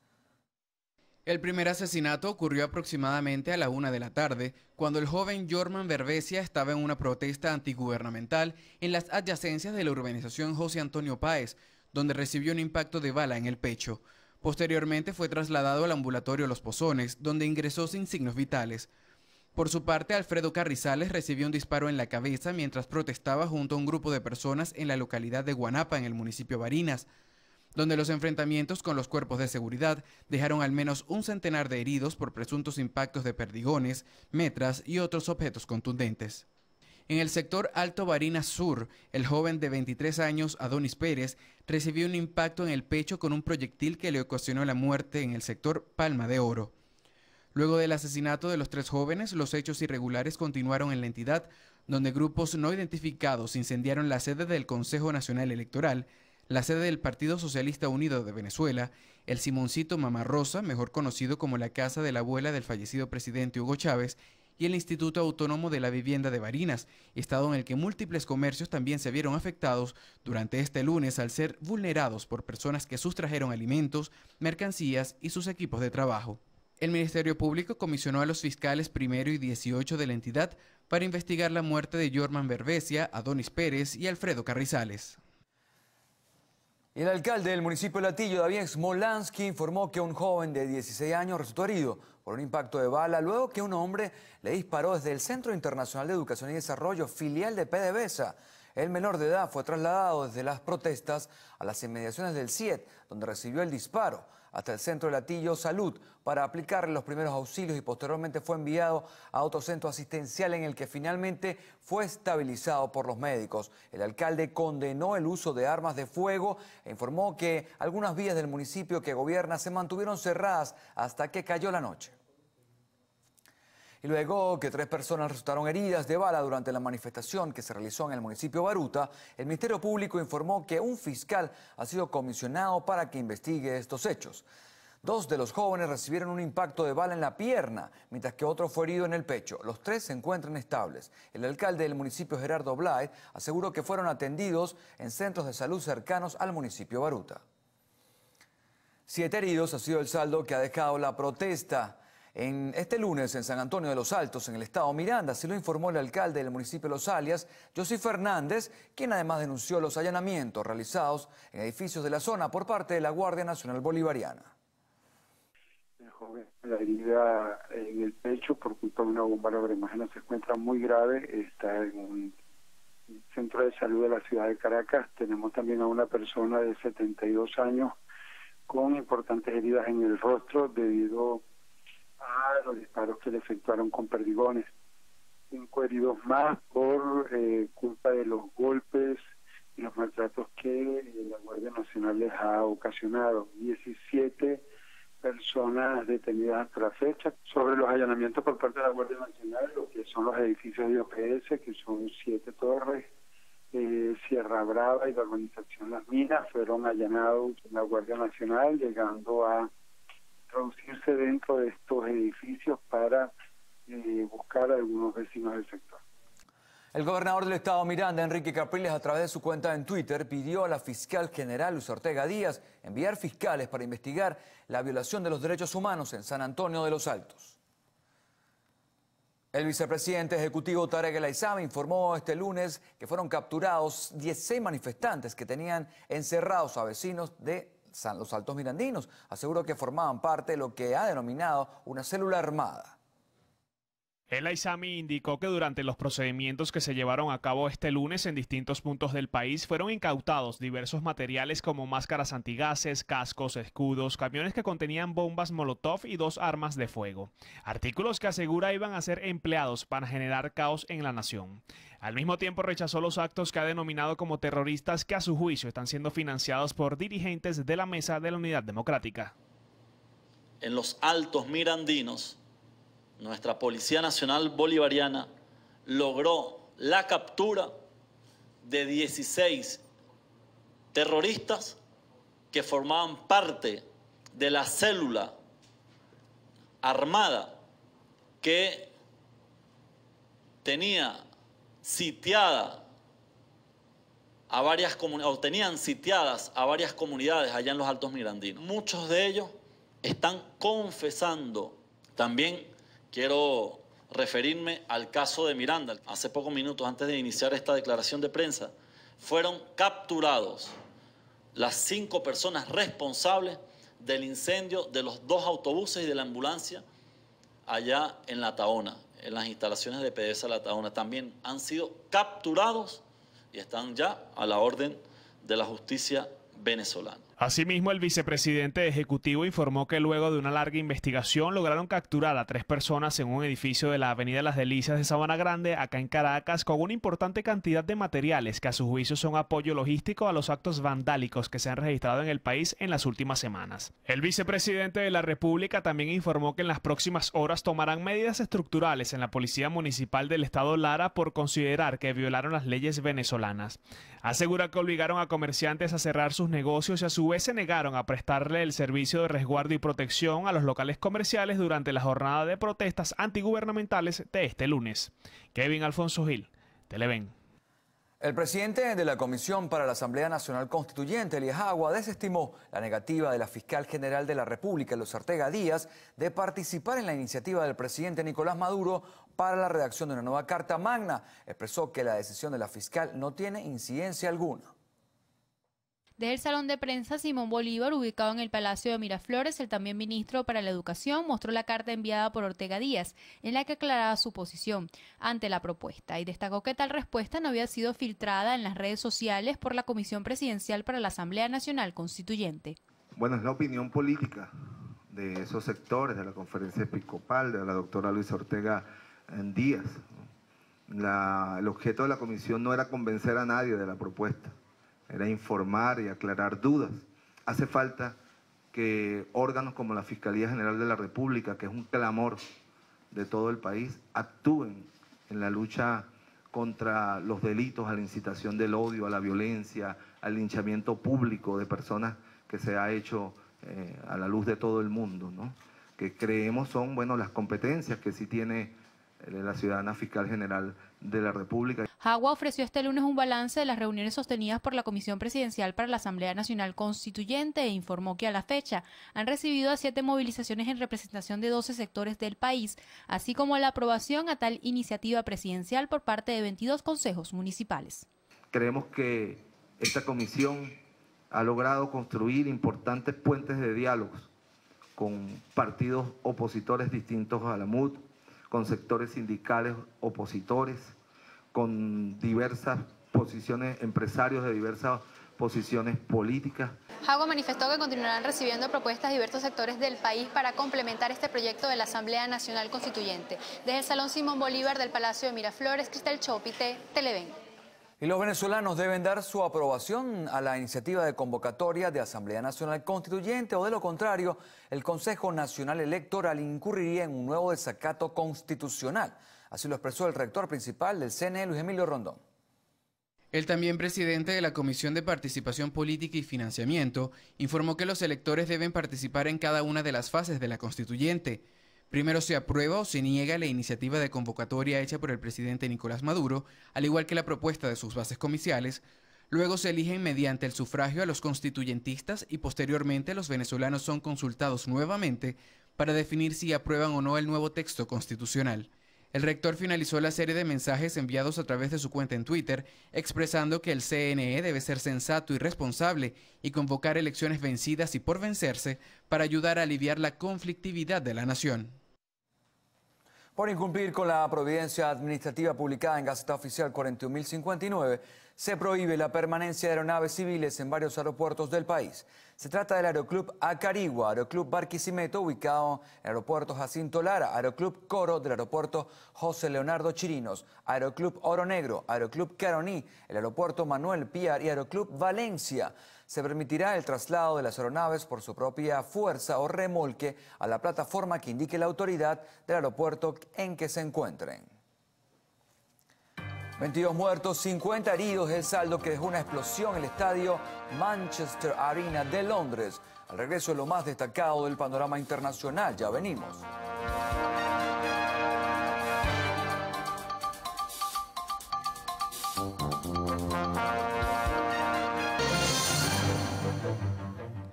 El primer asesinato ocurrió aproximadamente a la 1 de la tarde, cuando el joven Jorman Bervesia estaba en una protesta antigubernamental en las adyacencias de la urbanización José Antonio Páez, donde recibió un impacto de bala en el pecho. Posteriormente fue trasladado al ambulatorio Los Pozones, donde ingresó sin signos vitales. Por su parte, Alfredo Carrizales recibió un disparo en la cabeza mientras protestaba junto a un grupo de personas en la localidad de Guanapa, en el municipio Barinas, donde los enfrentamientos con los cuerpos de seguridad dejaron al menos un centenar de heridos por presuntos impactos de perdigones, metras y otros objetos contundentes. En el sector Alto Barinas Sur, el joven de 23 años, Adonis Pérez, recibió un impacto en el pecho con un proyectil que le ocasionó la muerte en el sector Palma de Oro. Luego del asesinato de los 3 jóvenes, los hechos irregulares continuaron en la entidad, donde grupos no identificados incendiaron la sede del Consejo Nacional Electoral, la sede del Partido Socialista Unido de Venezuela, el Simoncito Mamá Rosa, mejor conocido como la casa de la abuela del fallecido presidente Hugo Chávez, y el Instituto Autónomo de la Vivienda de Barinas, estado en el que múltiples comercios también se vieron afectados durante este lunes al ser vulnerados por personas que sustrajeron alimentos, mercancías y sus equipos de trabajo. El Ministerio Público comisionó a los fiscales 1 y 18 de la entidad para investigar la muerte de Jorman Berbesia, Adonis Pérez y Alfredo Carrizales. Y el alcalde del municipio de Latillo, David Smolansky, informó que un joven de 16 años resultó herido por un impacto de bala luego que un hombre le disparó desde el Centro Internacional de Educación y Desarrollo, filial de PDVSA. El menor de edad fue trasladado desde las protestas a las inmediaciones del CIET, donde recibió el disparo, hasta el centro de Latillo Salud para aplicarle los primeros auxilios y posteriormente fue enviado a otro centro asistencial en el que finalmente fue estabilizado por los médicos. El alcalde condenó el uso de armas de fuego e informó que algunas vías del municipio que gobierna se mantuvieron cerradas hasta que cayó la noche. Y luego que 3 personas resultaron heridas de bala durante la manifestación que se realizó en el municipio de Baruta, el Ministerio Público informó que un fiscal ha sido comisionado para que investigue estos hechos. 2 de los jóvenes recibieron un impacto de bala en la pierna, mientras que otro fue herido en el pecho. Los 3 se encuentran estables. El alcalde del municipio, Gerardo Blay, aseguró que fueron atendidos en centros de salud cercanos al municipio de Baruta. 7 heridos ha sido el saldo que ha dejado la protesta este lunes en San Antonio de los Altos, en el estado Miranda. Así lo informó el alcalde del municipio de Los Alias, José Fernández, quien además denunció los allanamientos realizados en edificios de la zona por parte de la Guardia Nacional Bolivariana. El joven, la herida en el pecho por culpa de una bomba lacrimógena se encuentra muy grave, está en un centro de salud de la ciudad de Caracas. Tenemos también a una persona de 72 años con importantes heridas en el rostro debido a los disparos que le efectuaron con perdigones. 5 heridos más por culpa de los golpes y los maltratos que la Guardia Nacional les ha ocasionado. 17 personas detenidas hasta la fecha. Sobre los allanamientos por parte de la Guardia Nacional, lo que son los edificios de OPS, que son 7 torres, Sierra Brava y la organización Las Minas, fueron allanados en la Guardia Nacional, llegando a introducirse dentro de estos edificios para buscar a algunos vecinos del sector. El gobernador del estado Miranda, Enrique Capriles, a través de su cuenta en Twitter, pidió a la fiscal general Luz Ortega Díaz enviar fiscales para investigar la violación de los derechos humanos en San Antonio de los Altos. El vicepresidente ejecutivo Tarek El Aizami informó este lunes que fueron capturados 16 manifestantes que tenían encerrados a vecinos de los Altos Mirandinos. Aseguró que formaban parte de lo que ha denominado una célula armada. El Aizami indicó que durante los procedimientos que se llevaron a cabo este lunes en distintos puntos del país fueron incautados diversos materiales como máscaras antigases, cascos, escudos, camiones que contenían bombas molotov y 2 armas de fuego. Artículos que asegura iban a ser empleados para generar caos en la nación. Al mismo tiempo rechazó los actos que ha denominado como terroristas que a su juicio están siendo financiados por dirigentes de la Mesa de la Unidad Democrática. En los Altos Mirandinos, nuestra Policía Nacional Bolivariana logró la captura de 16 terroristas que formaban parte de la célula armada que tenía sitiada a varias comunidades, o tenían sitiadas a varias comunidades allá en los Altos Mirandinos. Muchos de ellos están confesando. También quiero referirme al caso de Miranda. Hace pocos minutos, antes de iniciar esta declaración de prensa, fueron capturados las 5 personas responsables del incendio de los 2 autobuses y de la ambulancia allá en La Tahona, en las instalaciones de PDVSA La Tahona. También han sido capturados y están ya a la orden de la justicia venezolana. Asimismo, el vicepresidente ejecutivo informó que luego de una larga investigación lograron capturar a 3 personas en un edificio de la Avenida Las Delicias de Sabana Grande, acá en Caracas, con una importante cantidad de materiales que a su juicio son apoyo logístico a los actos vandálicos que se han registrado en el país en las últimas semanas. El vicepresidente de la República también informó que en las próximas horas tomarán medidas estructurales en la Policía Municipal del Estado Lara por considerar que violaron las leyes venezolanas. Asegura que obligaron a comerciantes a cerrar sus negocios y a su vez se negaron a prestarle el servicio de resguardo y protección a los locales comerciales durante la jornada de protestas antigubernamentales de este lunes. Kevin Alfonso Gil, Televen. El presidente de la Comisión para la Asamblea Nacional Constituyente, Elías Agua, desestimó la negativa de la fiscal general de la República, Luz Ortega Díaz, de participar en la iniciativa del presidente Nicolás Maduro para la redacción de una nueva Carta Magna. Expresó que la decisión de la fiscal no tiene incidencia alguna. Desde el Salón de Prensa Simón Bolívar, ubicado en el Palacio de Miraflores, el también ministro para la Educación mostró la carta enviada por Ortega Díaz, en la que aclaraba su posición ante la propuesta y destacó que tal respuesta no había sido filtrada en las redes sociales por la Comisión Presidencial para la Asamblea Nacional Constituyente. Bueno, es la opinión política de esos sectores, de la Conferencia Episcopal, de la doctora Luisa Ortega Díaz. El objeto de la comisión no era convencer a nadie de la propuesta, era informar y aclarar dudas. Hace falta que órganos como la Fiscalía General de la República, que es un clamor de todo el país, actúen en la lucha contra los delitos, a la incitación del odio, a la violencia, al linchamiento público de personas que se ha hecho a la luz de todo el mundo, ¿no? Que creemos son, bueno, las competencias que sí tiene la ciudadana fiscal general de la República. Agua ofreció este lunes un balance de las reuniones sostenidas por la Comisión Presidencial para la Asamblea Nacional Constituyente e informó que a la fecha han recibido a 7 movilizaciones en representación de 12 sectores del país, así como la aprobación a tal iniciativa presidencial por parte de 22 consejos municipales. Creemos que esta comisión ha logrado construir importantes puentes de diálogos con partidos opositores distintos a la MUD, con sectores sindicales opositores, con diversas posiciones, empresarios de diversas posiciones políticas. Agua manifestó que continuarán recibiendo propuestas de diversos sectores del país para complementar este proyecto de la Asamblea Nacional Constituyente. Desde el Salón Simón Bolívar del Palacio de Miraflores, Cristel Chopite, Televen. Y los venezolanos deben dar su aprobación a la iniciativa de convocatoria de Asamblea Nacional Constituyente o de lo contrario, el Consejo Nacional Electoral incurriría en un nuevo desacato constitucional. Así lo expresó el rector principal del CNE, Luis Emilio Rondón. El también presidente de la Comisión de Participación Política y Financiamiento informó que los electores deben participar en cada una de las fases de la constituyente. Primero se aprueba o se niega la iniciativa de convocatoria hecha por el presidente Nicolás Maduro, al igual que la propuesta de sus bases comiciales. Luego se eligen mediante el sufragio a los constituyentistas y posteriormente los venezolanos son consultados nuevamente para definir si aprueban o no el nuevo texto constitucional. El rector finalizó la serie de mensajes enviados a través de su cuenta en Twitter, expresando que el CNE debe ser sensato y responsable y convocar elecciones vencidas y por vencerse para ayudar a aliviar la conflictividad de la nación. Por incumplir con la providencia administrativa publicada en Gaceta Oficial 41.059, se prohíbe la permanencia de aeronaves civiles en varios aeropuertos del país. Se trata del Aeroclub Acarigua, Aeroclub Barquisimeto, ubicado en el Aeropuerto Jacinto Lara, Aeroclub Coro del Aeropuerto José Leonardo Chirinos, Aeroclub Oro Negro, Aeroclub Caroní, el Aeropuerto Manuel Piar y Aeroclub Valencia. Se permitirá el traslado de las aeronaves por su propia fuerza o remolque a la plataforma que indique la autoridad del aeropuerto en que se encuentren. 22 muertos, 50 heridos es el saldo que dejó una explosión en el estadio Manchester Arena de Londres. Al regreso de lo más destacado del panorama internacional, ya venimos.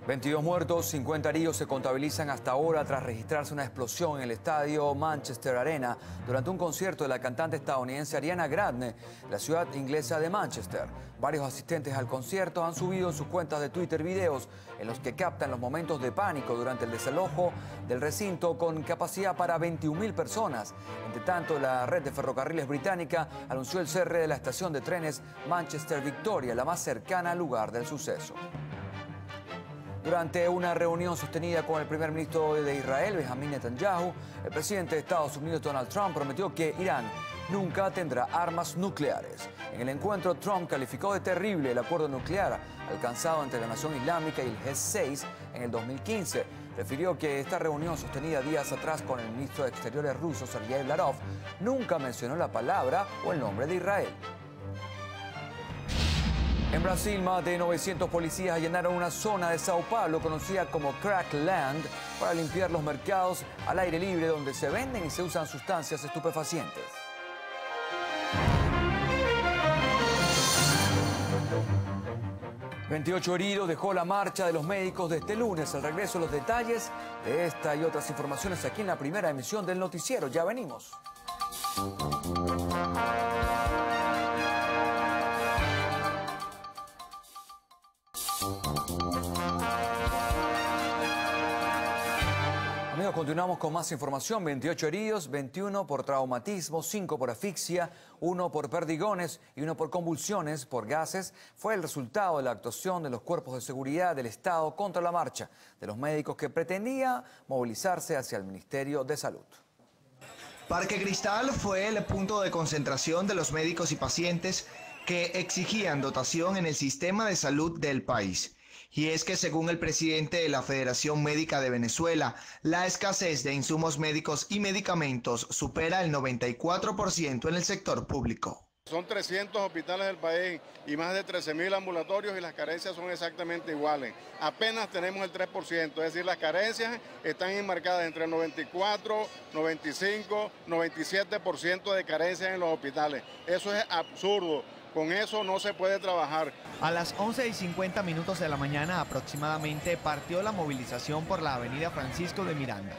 ...22 muertos, 50 heridos se contabilizan hasta ahora tras registrarse una explosión en el estadio Manchester Arena durante un concierto de la cantante estadounidense Ariana Grande en la ciudad inglesa de Manchester. Varios asistentes al concierto han subido en sus cuentas de Twitter videos en los que captan los momentos de pánico durante el desalojo del recinto con capacidad para 21.000 personas. Entre tanto, la red de ferrocarriles británica anunció el cierre de la estación de trenes Manchester Victoria, la más cercana al lugar del suceso. Durante una reunión sostenida con el primer ministro de Israel, Benjamin Netanyahu, el presidente de Estados Unidos, Donald Trump, prometió que Irán nunca tendrá armas nucleares. En el encuentro, Trump calificó de terrible el acuerdo nuclear alcanzado entre la Nación Islámica y el G6 en el 2015. Refirió que esta reunión sostenida días atrás con el ministro de Exteriores ruso, Sergei Lavrov, nunca mencionó la palabra o el nombre de Israel. En Brasil, más de 900 policías allanaron una zona de Sao Paulo conocida como Crackland para limpiar los mercados al aire libre donde se venden y se usan sustancias estupefacientes. ...28 heridos dejó la marcha de los médicos de este lunes. Al regreso, los detalles de esta y otras informaciones aquí en la primera emisión del noticiero. Ya venimos. Amigos, continuamos con más información. 28 heridos, 21 por traumatismo, 5 por asfixia, 1 por perdigones y 1 por convulsiones por gases. Fue el resultado de la actuación de los cuerpos de seguridad del Estado contra la marcha de los médicos que pretendía movilizarse hacia el Ministerio de Salud. Parque Cristal fue el punto de concentración de los médicos y pacientes que exigían dotación en el sistema de salud del país. Y es que según el presidente de la Federación Médica de Venezuela, la escasez de insumos médicos y medicamentos supera el 94% en el sector público. Son 300 hospitales del país y más de 13.000 ambulatorios y las carencias son exactamente iguales. Apenas tenemos el 3%, es decir, las carencias están enmarcadas entre el 94, 95, 97% de carencias en los hospitales. Eso es absurdo. Con eso no se puede trabajar. A las 11:50 de la mañana aproximadamente partió la movilización por la avenida Francisco de Miranda.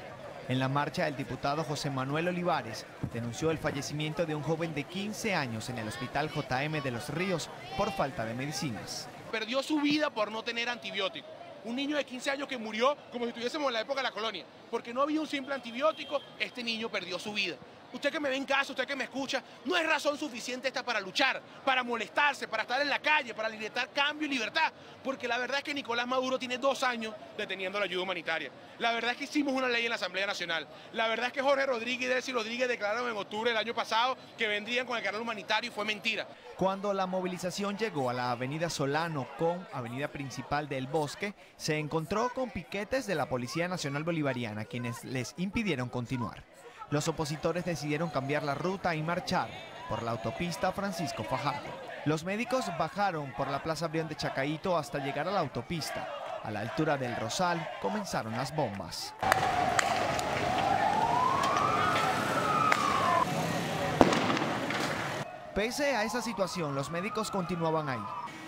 En la marcha, el diputado José Manuel Olivares denunció el fallecimiento de un joven de 15 años en el hospital JM de Los Ríos por falta de medicinas. Perdió su vida por no tener antibiótico. Un niño de 15 años que murió como si estuviésemos en la época de la colonia. Porque no había un simple antibiótico, este niño perdió su vida. Usted que me ve en casa, usted que me escucha, no es razón suficiente esta para luchar, para molestarse, para estar en la calle, para gritar cambio y libertad. Porque la verdad es que Nicolás Maduro tiene 2 años deteniendo la ayuda humanitaria. La verdad es que hicimos una ley en la Asamblea Nacional. La verdad es que Jorge Rodríguez y Delcy Rodríguez declararon en octubre del año pasado que vendrían con el canal humanitario y fue mentira. Cuando la movilización llegó a la avenida Solano con avenida principal del Bosque, se encontró con piquetes de la Policía Nacional Bolivariana, quienes les impidieron continuar. Los opositores decidieron cambiar la ruta y marchar por la autopista Francisco Fajardo. Los médicos bajaron por la Plaza Brión de Chacaíto hasta llegar a la autopista. A la altura del Rosal comenzaron las bombas. Pese a esa situación, los médicos continuaban ahí.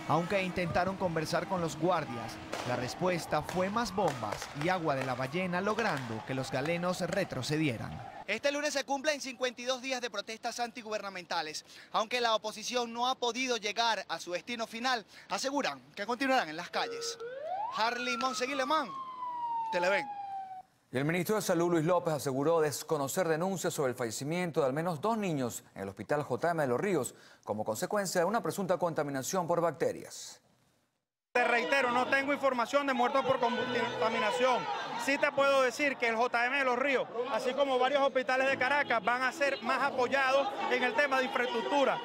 Aunque intentaron conversar con los guardias, la respuesta fue más bombas y agua de la ballena, logrando que los galenos retrocedieran. Este lunes se cumplen 52 días de protestas antigubernamentales. Aunque la oposición no ha podido llegar a su destino final, aseguran que continuarán en las calles. Harley Monseguilemán, Televen. Y el ministro de Salud, Luis López, aseguró desconocer denuncias sobre el fallecimiento de al menos 2 niños en el hospital JM de Los Ríos como consecuencia de una presunta contaminación por bacterias. Te reitero, no tengo información de muertos por contaminación. Sí te puedo decir que el JM de Los Ríos, así como varios hospitales de Caracas, van a ser más apoyados en el tema de infraestructura.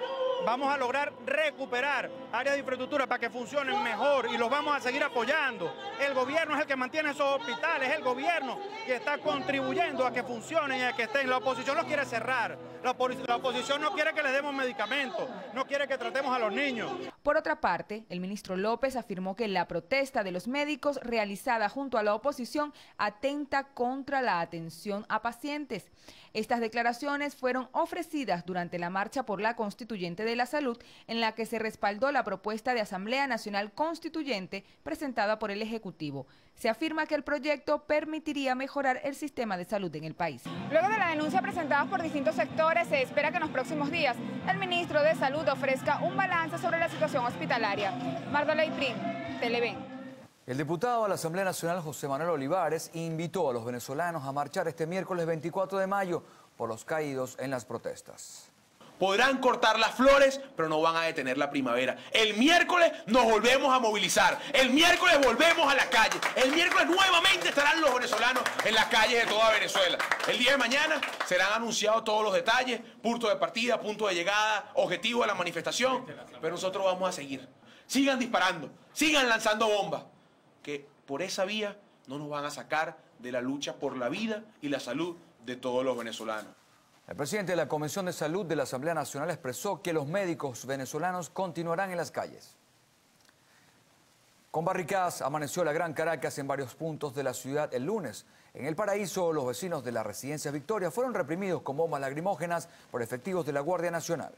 Vamos a lograr recuperar áreas de infraestructura para que funcionen mejor y los vamos a seguir apoyando. El gobierno es el que mantiene esos hospitales, es el gobierno que está contribuyendo a que funcionen y a que estén. La oposición los quiere cerrar, la oposición no quiere que les demos medicamentos, no quiere que tratemos a los niños. Por otra parte, el ministro López afirmó que la protesta de los médicos realizada junto a la oposición atenta contra la atención a pacientes. Estas declaraciones fueron ofrecidas durante la marcha por la Constituyente de la Salud, en la que se respaldó la propuesta de Asamblea Nacional Constituyente presentada por el Ejecutivo. Se afirma que el proyecto permitiría mejorar el sistema de salud en el país. Luego de la denuncia presentada por distintos sectores, se espera que en los próximos días el ministro de Salud ofrezca un balance sobre la situación hospitalaria. Mardoley Prim, Televen. El diputado de la Asamblea Nacional, José Manuel Olivares, invitó a los venezolanos a marchar este miércoles 24 de mayo por los caídos en las protestas. Podrán cortar las flores, pero no van a detener la primavera. El miércoles nos volvemos a movilizar. El miércoles volvemos a la calle. El miércoles nuevamente estarán los venezolanos en las calles de toda Venezuela. El día de mañana serán anunciados todos los detalles, punto de partida, punto de llegada, objetivo de la manifestación. Pero nosotros vamos a seguir. Sigan disparando, sigan lanzando bombas, que por esa vía no nos van a sacar de la lucha por la vida y la salud de todos los venezolanos. El presidente de la Comisión de Salud de la Asamblea Nacional expresó que los médicos venezolanos continuarán en las calles. Con barricadas amaneció la Gran Caracas en varios puntos de la ciudad el lunes. En El Paraíso, los vecinos de la Residencia Victoria fueron reprimidos con bombas lacrimógenas por efectivos de la Guardia Nacional.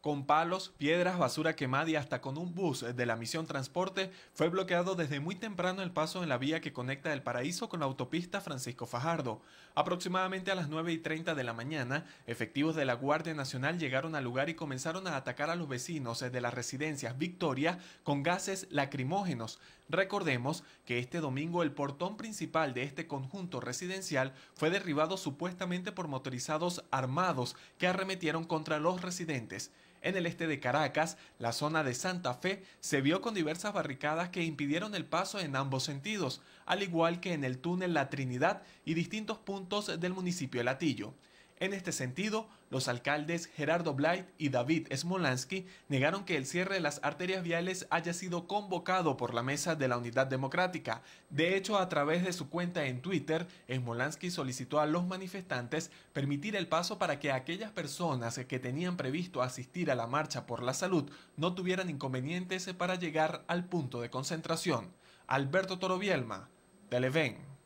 Con palos, piedras, basura quemada y hasta con un bus de la Misión Transporte fue bloqueado desde muy temprano el paso en la vía que conecta El Paraíso con la autopista Francisco Fajardo. Aproximadamente a las 9:30 de la mañana, efectivos de la Guardia Nacional llegaron al lugar y comenzaron a atacar a los vecinos de las residencias Victoria con gases lacrimógenos. Recordemos que este domingo el portón principal de este conjunto residencial fue derribado supuestamente por motorizados armados que arremetieron contra los residentes. En el este de Caracas, la zona de Santa Fe se vio con diversas barricadas que impidieron el paso en ambos sentidos, al igual que en el túnel La Trinidad y distintos puntos del municipio de Latillo. En este sentido, los alcaldes Gerardo Blight y David Smolansky negaron que el cierre de las arterias viales haya sido convocado por la Mesa de la Unidad Democrática. De hecho, a través de su cuenta en Twitter, Smolansky solicitó a los manifestantes permitir el paso para que aquellas personas que tenían previsto asistir a la Marcha por la Salud no tuvieran inconvenientes para llegar al punto de concentración. Alberto Torobielma, Televen.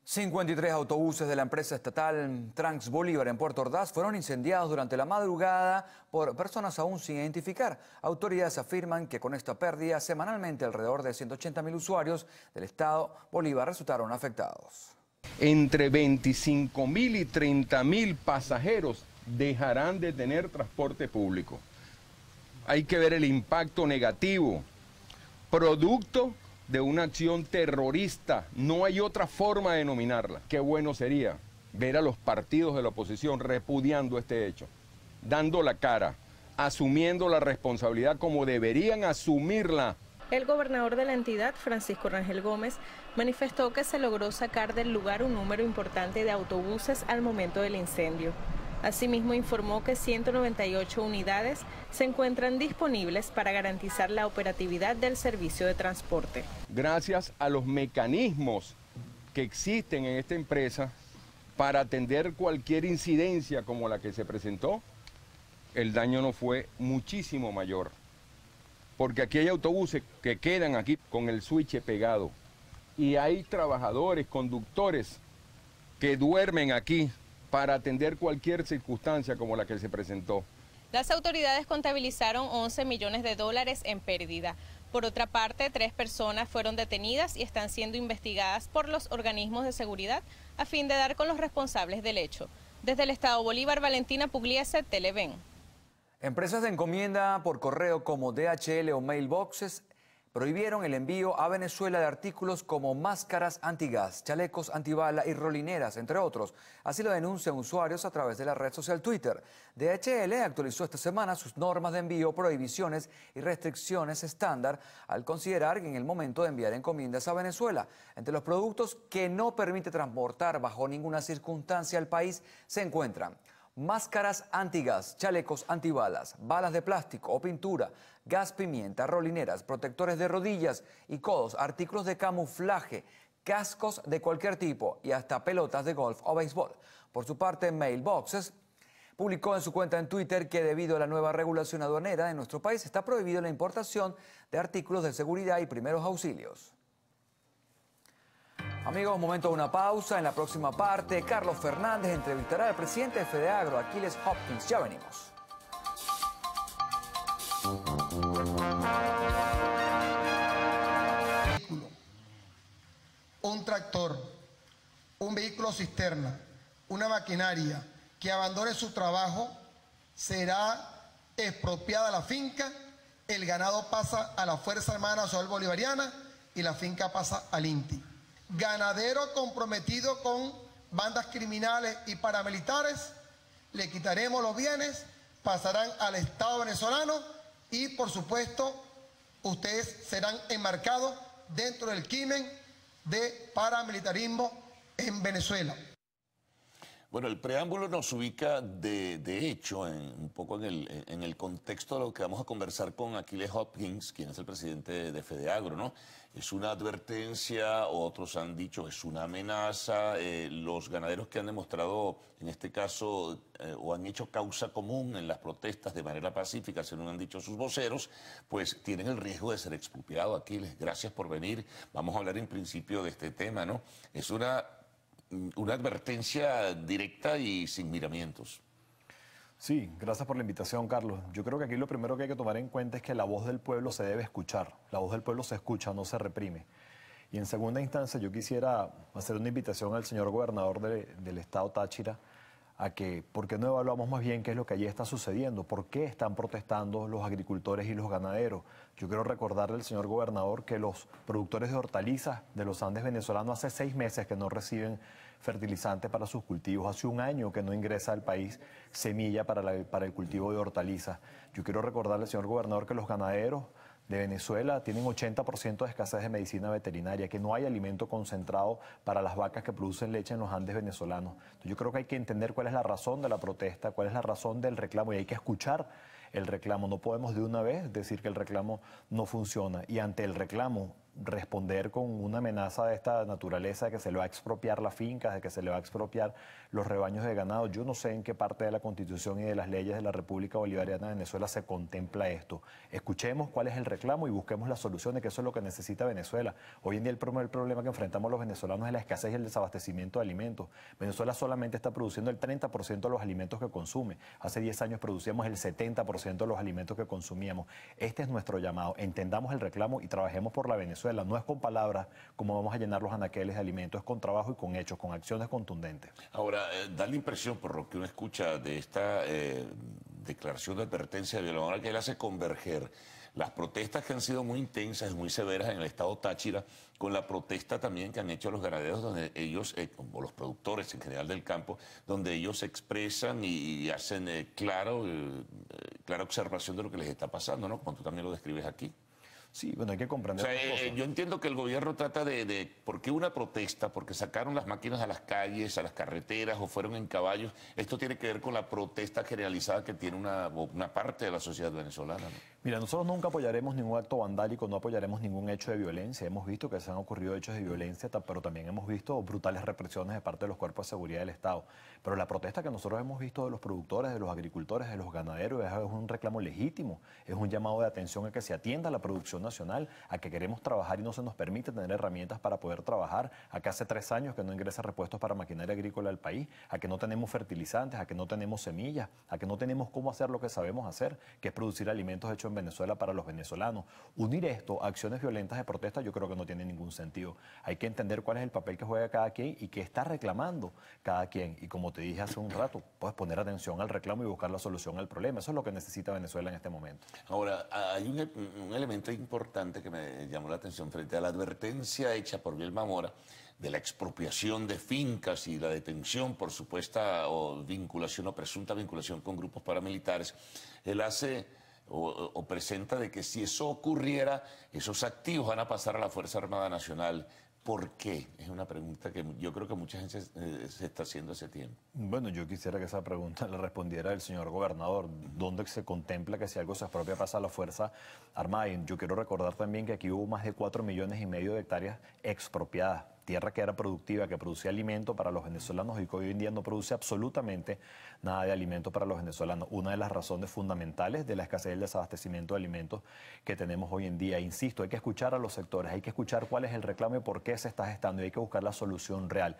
53 autobuses de la empresa estatal Trans Bolívar en Puerto Ordaz fueron incendiados durante la madrugada por personas aún sin identificar. Autoridades afirman que con esta pérdida, semanalmente alrededor de 180.000 usuarios del estado Bolívar resultaron afectados. Entre 25.000 y 30.000 pasajeros dejarán de tener transporte público. Hay que ver el impacto negativo, producto de una acción terrorista. No hay otra forma de denominarla. Qué bueno sería ver a los partidos de la oposición repudiando este hecho, dando la cara, asumiendo la responsabilidad como deberían asumirla. El gobernador de la entidad, Francisco Rangel Gómez, manifestó que se logró sacar del lugar un número importante de autobuses al momento del incendio. Asimismo, informó que 198 unidades se encuentran disponibles para garantizar la operatividad del servicio de transporte. Gracias a los mecanismos que existen en esta empresa para atender cualquier incidencia como la que se presentó, el daño no fue muchísimo mayor. Porque aquí hay autobuses que quedan aquí con el switch pegado y hay trabajadores, conductores que duermen aquí para atender cualquier circunstancia como la que se presentó. Las autoridades contabilizaron 11 millones de dólares en pérdida. Por otra parte, 3 personas fueron detenidas y están siendo investigadas por los organismos de seguridad a fin de dar con los responsables del hecho. Desde el estado Bolívar, Valentina Pugliese, Televen. Empresas de encomienda por correo como DHL o Mailboxes prohibieron el envío a Venezuela de artículos como máscaras antigas, chalecos antibala y rolineras, entre otros. Así lo denuncian usuarios a través de la red social Twitter. DHL actualizó esta semana sus normas de envío, prohibiciones y restricciones estándar al considerar que en el momento de enviar encomiendas a Venezuela, entre los productos que no permite transportar bajo ninguna circunstancia al país se encuentran máscaras antigas, chalecos antibalas, balas de plástico o pintura, gas pimienta, rolineras, protectores de rodillas y codos, artículos de camuflaje, cascos de cualquier tipo y hasta pelotas de golf o béisbol. Por su parte, Mailboxes publicó en su cuenta en Twitter que debido a la nueva regulación aduanera en nuestro país está prohibida la importación de artículos de seguridad y primeros auxilios. Amigos, momento de una pausa. En la próxima parte, Carlos Fernández entrevistará al presidente de FEDEAGRO, Aquiles Hopkins. Ya venimos. Un tractor, un vehículo cisterna, una maquinaria que abandone su trabajo será expropiada la finca, el ganado pasa a la Fuerza Armada Nacional Bolivariana y la finca pasa al INTI. Ganadero comprometido con bandas criminales y paramilitares le quitaremos los bienes, pasarán al Estado venezolano y, por supuesto, ustedes serán enmarcados dentro del crimen de paramilitarismo en Venezuela. Bueno, el preámbulo nos ubica de hecho un poco en el contexto de lo que vamos a conversar con Achilles Hopkins, quien es el presidente de FEDEAGRO, ¿no? Es una advertencia, otros han dicho es una amenaza. Los ganaderos que han demostrado, en este caso, o han hecho causa común en las protestas de manera pacífica, según han dicho sus voceros, pues tienen el riesgo de ser expropiados. Achilles, gracias por venir. Vamos a hablar en principio de este tema, ¿no? Es una advertencia directa y sin miramientos. Sí, gracias por la invitación, Carlos. Yo creo que aquí lo primero que hay que tomar en cuenta es que la voz del pueblo se debe escuchar. La voz del pueblo se escucha, no se reprime. Y en segunda instancia, yo quisiera hacer una invitación al señor gobernador del estado Táchira a que, ¿por qué no evaluamos más bien qué es lo que allí está sucediendo? ¿Por qué están protestando los agricultores y los ganaderos? Yo quiero recordarle al señor gobernador que los productores de hortalizas de los Andes venezolanos hace 6 meses que no reciben fertilizantes para sus cultivos, hace 1 año que no ingresa al país semilla para el cultivo de hortalizas. Yo quiero recordarle al señor gobernador que los ganaderos de Venezuela tienen 80% de escasez de medicina veterinaria, que no hay alimento concentrado para las vacas que producen leche en los Andes venezolanos. Entonces yo creo que hay que entender cuál es la razón de la protesta, cuál es la razón del reclamo, y hay que escuchar el reclamo. No podemos de una vez decir que el reclamo no funciona, y ante el reclamo responder con una amenaza de esta naturaleza, de que se le va a expropiar las fincas, de que se le va a expropiar los rebaños de ganado. Yo no sé en qué parte de la Constitución y de las leyes de la República Bolivariana de Venezuela se contempla esto. Escuchemos cuál es el reclamo y busquemos las soluciones, que eso es lo que necesita Venezuela. Hoy en día el problema que enfrentamos los venezolanos es la escasez y el desabastecimiento de alimentos. Venezuela solamente está produciendo el 30% de los alimentos que consume. Hace 10 años producíamos el 70% de los alimentos que consumíamos. Este es nuestro llamado. Entendamos el reclamo y trabajemos por la Venezuela. No es con palabras como vamos a llenar los anaqueles de alimentos, es con trabajo y con hechos, con acciones contundentes. Ahora, da la impresión, por lo que uno escucha de esta declaración de advertencia violadora, que él hace converger las protestas que han sido muy intensas y muy severas en el estado Táchira, con la protesta también que han hecho los ganaderos, donde ellos, como los productores en general del campo, donde ellos expresan y hacen clara observación de lo que les está pasando, ¿no? Como tú también lo describes aquí. Sí, bueno, hay que comprender. O sea, yo entiendo que el gobierno trata ¿por qué una protesta? Porque sacaron las máquinas a las calles, a las carreteras o fueron en caballos. Esto tiene que ver con la protesta generalizada que tiene una parte de la sociedad venezolana, ¿no? Mira, nosotros nunca apoyaremos ningún acto vandálico, no apoyaremos ningún hecho de violencia. Hemos visto que se han ocurrido hechos de violencia, pero también hemos visto brutales represiones de parte de los cuerpos de seguridad del Estado. Pero la protesta que nosotros hemos visto de los productores, de los agricultores, de los ganaderos, es un reclamo legítimo, es un llamado de atención a que se atienda a la producción nacional, a que queremos trabajar y no se nos permite tener herramientas para poder trabajar, a que hace 3 años que no ingresa repuestos para maquinaria agrícola al país, a que no tenemos fertilizantes, a que no tenemos semillas, a que no tenemos cómo hacer lo que sabemos hacer, que es producir alimentos hechos en Venezuela para los venezolanos. Unir esto a acciones violentas de protesta yo creo que no tiene ningún sentido. Hay que entender cuál es el papel que juega cada quien y qué está reclamando cada quien. Y como te dije hace un rato, puedes poner atención al reclamo y buscar la solución al problema. Eso es lo que necesita Venezuela en este momento. Ahora, hay un elemento importante que me llamó la atención frente a la advertencia hecha por Vilma Mora de la expropiación de fincas y la detención por supuesta vinculación o presunta vinculación con grupos paramilitares. Él hace o presenta de que si eso ocurriera, esos activos van a pasar a la Fuerza Armada Nacional. ¿Por qué? Es una pregunta que yo creo que mucha gente se está haciendo hace tiempo. Bueno, yo quisiera que esa pregunta la respondiera el señor gobernador. ¿Dónde se contempla que si algo se expropia pasa a la Fuerza Armada? Y yo quiero recordar también que aquí hubo más de 4,5 millones de hectáreas expropiadas. Tierra que era productiva, que producía alimento para los venezolanos y que hoy en día no produce absolutamente nada de alimento para los venezolanos. Una de las razones fundamentales de la escasez y el desabastecimiento de alimentos que tenemos hoy en día. Insisto, hay que escuchar a los sectores, hay que escuchar cuál es el reclamo y por qué se está gestando y hay que buscar la solución real.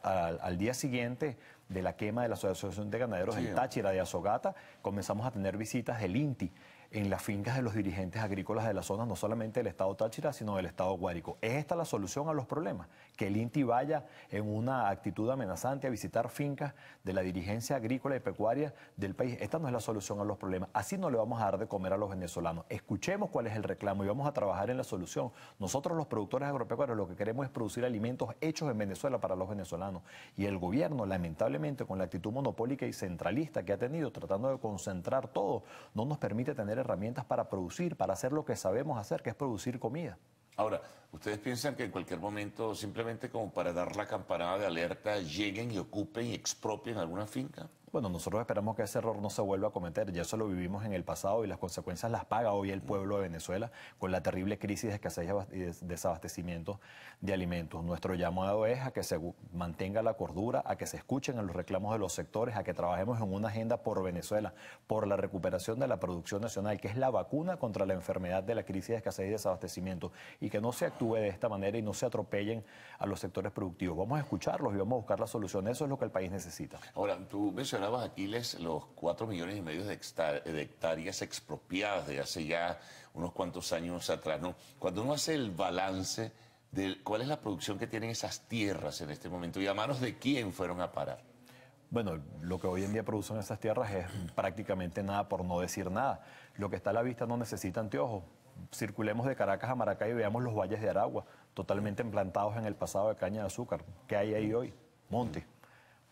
Al día siguiente de la quema de la Asociación de Ganaderos en Táchira de Azogata, comenzamos a tener visitas del INTI. en las fincas de los dirigentes agrícolas de la zona, no solamente del estado Táchira, sino del estado Guárico. ¿Es esta la solución a los problemas? Que el INTI vaya en una actitud amenazante a visitar fincas de la dirigencia agrícola y pecuaria del país. Esta no es la solución a los problemas. Así no le vamos a dar de comer a los venezolanos. Escuchemos cuál es el reclamo y vamos a trabajar en la solución. Nosotros los productores agropecuarios lo que queremos es producir alimentos hechos en Venezuela para los venezolanos. Y el gobierno, lamentablemente, con la actitud monopólica y centralista que ha tenido, tratando de concentrar todo, no nos permite tener herramientas para producir, para hacer lo que sabemos hacer, que es producir comida. Ahora, ¿ustedes piensan que en cualquier momento, simplemente como para dar la campanada de alerta, lleguen y ocupen y expropien alguna finca? Bueno, nosotros esperamos que ese error no se vuelva a cometer. Ya eso lo vivimos en el pasado y las consecuencias las paga hoy el pueblo de Venezuela con la terrible crisis de escasez y desabastecimiento de alimentos. Nuestro llamado es a que se mantenga la cordura, a que se escuchen en los reclamos de los sectores, a que trabajemos en una agenda por Venezuela, por la recuperación de la producción nacional, que es la vacuna contra la enfermedad de la crisis de escasez y desabastecimiento, y que no se actúe de esta manera y no se atropellen a los sectores productivos. Vamos a escucharlos y vamos a buscar la solución. Eso es lo que el país necesita. Ahora, tú mencionabas, Aquiles, los 4,5 millones de hectáreas expropiadas de hace ya unos cuantos años atrás, ¿no? Cuando uno hace el balance de cuál es la producción que tienen esas tierras en este momento y a manos de quién fueron a parar. Bueno, lo que hoy en día producen esas tierras es prácticamente nada, por no decir nada. Lo que está a la vista no necesita anteojos. Circulemos de Caracas a Maracay y veamos los valles de Aragua, totalmente implantados en el pasado de caña de azúcar. ¿Qué hay ahí hoy? Monte.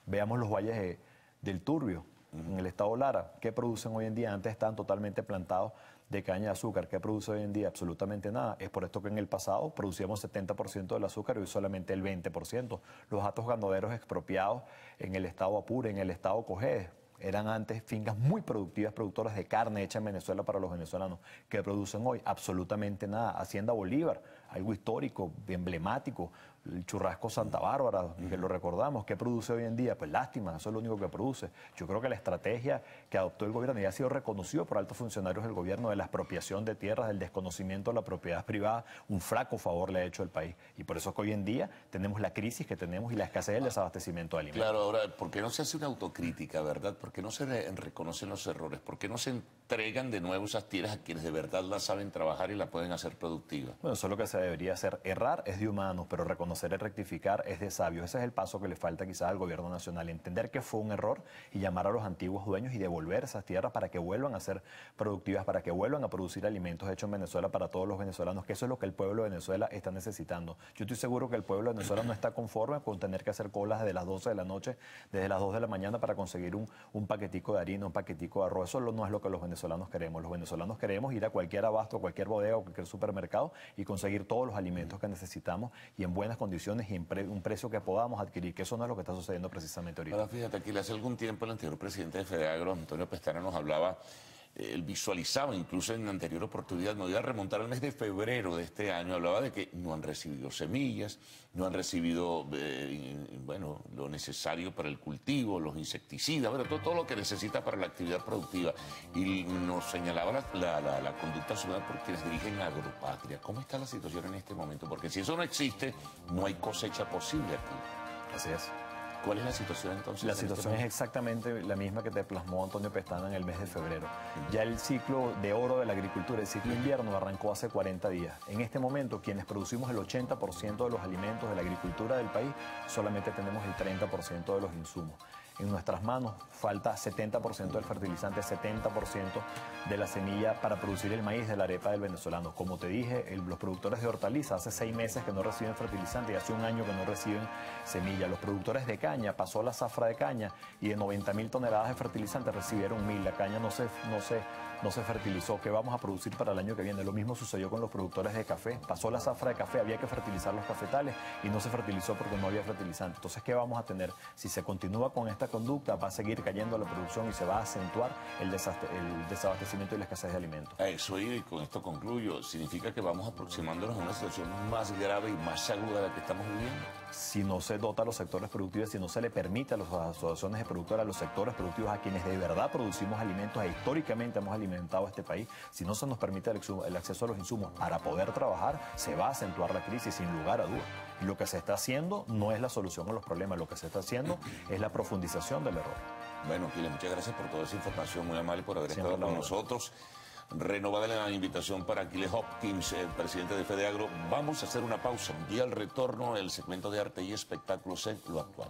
Veamos los valles del Turbio, en el estado Lara. ¿Qué producen hoy en día? Antes estaban totalmente plantados de caña de azúcar. ¿Qué produce hoy en día? Absolutamente nada. Es por esto que en el pasado producíamos 70% del azúcar y hoy solamente el 20%. Los hatos ganaderos expropiados en el estado Apure, en el estado Cojedes, eran antes fincas muy productivas, productoras de carne hecha en Venezuela para los venezolanos. ¿Qué producen hoy? Absolutamente nada. Hacienda Bolívar, algo histórico, emblemático, el churrasco Santa Bárbara, que lo recordamos. ¿Qué produce hoy en día? Pues lástima, eso es lo único que produce. Yo creo que la estrategia que adoptó el gobierno y ha sido reconocido por altos funcionarios del gobierno de la expropiación de tierras, del desconocimiento de la propiedad privada, un flaco favor le ha hecho el país. Y por eso es que hoy en día tenemos la crisis que tenemos y la escasez del desabastecimiento de alimentos. Claro, ahora, ¿por qué no se hace una autocrítica, verdad? ¿Por qué no se reconocen los errores? ¿Por qué no se entregan de nuevo esas tierras a quienes de verdad la saben trabajar y la pueden hacer productiva? Bueno, eso es lo que se debería hacer. Errar es de humanos, pero reconocer y rectificar es de sabios. Ese es el paso que le falta quizás al gobierno nacional, entender que fue un error y llamar a los antiguos dueños y devolver esas tierras para que vuelvan a ser productivas, para que vuelvan a producir alimentos hechos en Venezuela para todos los venezolanos, que eso es lo que el pueblo de Venezuela está necesitando. Yo estoy seguro que el pueblo de Venezuela no está conforme con tener que hacer colas desde las 12 de la noche, desde las 2 de la mañana para conseguir un paquetico de harina, un paquetico de arroz. Eso no es lo que los venezolanos queremos. Los venezolanos queremos ir a cualquier abasto, a cualquier bodega o cualquier supermercado y conseguir todos los alimentos que necesitamos y en buenas condiciones y en un precio que podamos adquirir, que eso no es lo que está sucediendo precisamente ahorita. Ahora fíjate, aquí hace algún tiempo el anterior presidente de Fedeagro, Antonio Pestana, nos hablaba, él visualizaba, incluso en la anterior oportunidad, me voy a remontar al mes de febrero de este año, hablaba de que no han recibido semillas, no han recibido bueno, lo necesario para el cultivo, los insecticidas, bueno, todo lo que necesita para la actividad productiva. Y nos señalaba la conducta asumida por quienes dirigen Agropatria. ¿Cómo está la situación en este momento? Porque si eso no existe, no hay cosecha posible aquí. Así es. ¿Cuál es la situación entonces? La situación es exactamente la misma que te plasmó Antonio Pestana en el mes de febrero. Ya el ciclo de oro de la agricultura, el ciclo invierno, arrancó hace 40 días. En este momento, quienes producimos el 80% de los alimentos de la agricultura del país, solamente tenemos el 30% de los insumos. En nuestras manos falta 70% del fertilizante, 70% de la semilla para producir el maíz de la arepa del venezolano. Como te dije, los productores de hortalizas hace 6 meses que no reciben fertilizante y hace 1 año que no reciben semilla. Los productores de caña, pasó la zafra de caña y de 90.000 toneladas de fertilizante recibieron 1.000. La caña no se fertilizó. ¿Qué vamos a producir para el año que viene? Lo mismo sucedió con los productores de café. Pasó la zafra de café, había que fertilizar los cafetales y no se fertilizó porque no había fertilizante. Entonces, ¿qué vamos a tener? Si se continúa con esta conducta, va a seguir cayendo la producción y se va a acentuar el desabastecimiento y la escasez de alimentos. A eso y con esto concluyo. ¿Significa que vamos aproximándonos a una situación más grave y más aguda de la que estamos viviendo? Si no se dota a los sectores productivos, si no se le permite a las asociaciones de productores, a los sectores productivos, a quienes de verdad producimos alimentos e históricamente hemos alimentado a este país, si no se nos permite el acceso a los insumos para poder trabajar, se va a acentuar la crisis sin lugar a dudas. Y lo que se está haciendo no es la solución a los problemas, lo que se está haciendo es la profundización del error. Bueno, Aquiles, muchas gracias por toda esa información, muy amable por haber estado con nosotros. renovada la invitación para Aquiles Hopkins, el presidente de FEDEAGRO. Vamos a hacer una pausa y al retorno el segmento de arte y espectáculos en Lo Actual.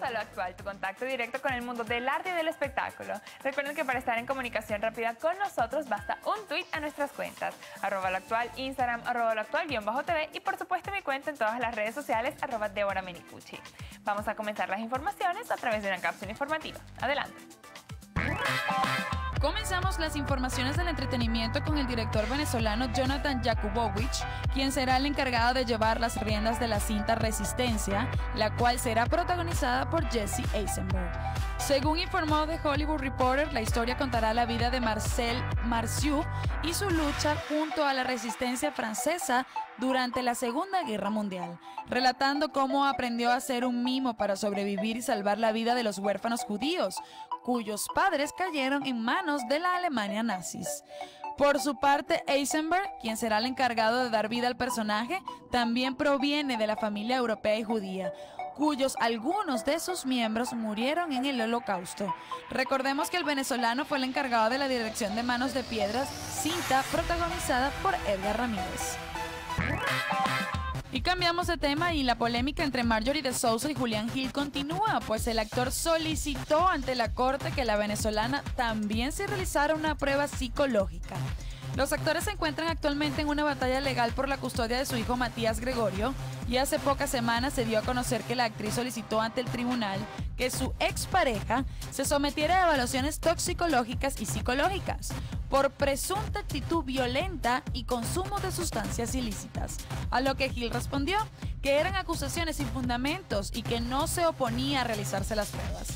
A Lo Actual, tu contacto directo con el mundo del arte y del espectáculo. Recuerden que para estar en comunicación rápida con nosotros basta un tuit a nuestras cuentas, @loactual, Instagram, @loactual_TV y por supuesto mi cuenta en todas las redes sociales, @DeborahMenicucci. Vamos a comenzar las informaciones a través de una cápsula informativa. Adelante. Comenzamos las informaciones del entretenimiento con el director venezolano Jonathan Jakubowicz, quien será el encargado de llevar las riendas de la cinta Resistencia, la cual será protagonizada por Jesse Eisenberg. Según informó The Hollywood Reporter, la historia contará la vida de Marcel Marceau y su lucha junto a la resistencia francesa durante la Segunda Guerra Mundial, relatando cómo aprendió a hacer un mimo para sobrevivir y salvar la vida de los huérfanos judíos, cuyos padres cayeron en manos de la Alemania nazis. Por su parte, Eisenberg, quien será el encargado de dar vida al personaje, también proviene de la familia europea y judía, cuyos algunos de sus miembros murieron en el Holocausto. Recordemos que el venezolano fue el encargado de la dirección de Manos de Piedras, cinta protagonizada por Edgar Ramírez. Y cambiamos de tema y la polémica entre Marjorie de Sousa y Julián Gil continúa, pues el actor solicitó ante la corte que la venezolana también se realizara una prueba psicológica. Los actores se encuentran actualmente en una batalla legal por la custodia de su hijo Matías Gregorio y hace pocas semanas se dio a conocer que la actriz solicitó ante el tribunal que su expareja se sometiera a evaluaciones toxicológicas y psicológicas por presunta actitud violenta y consumo de sustancias ilícitas, a lo que Gil respondió que eran acusaciones sin fundamentos y que no se oponía a realizarse las pruebas.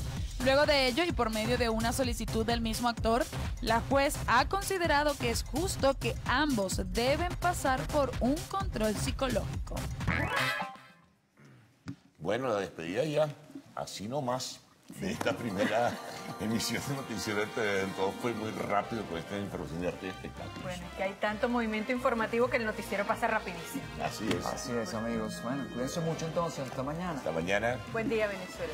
Luego de ello, y por medio de una solicitud del mismo actor, la juez ha considerado que es justo que ambos deben pasar por un control psicológico. Bueno, la despedida ya, así nomás, de esta primera emisión de Noticiero TV. Todo fue muy rápido con esta información de arte y espectáculos. Bueno, es que hay tanto movimiento informativo que el noticiero pasa rapidísimo. Así es. Así es, amigos. Bueno, cuídense mucho entonces. Hasta mañana. Hasta mañana. Buen día, Venezuela.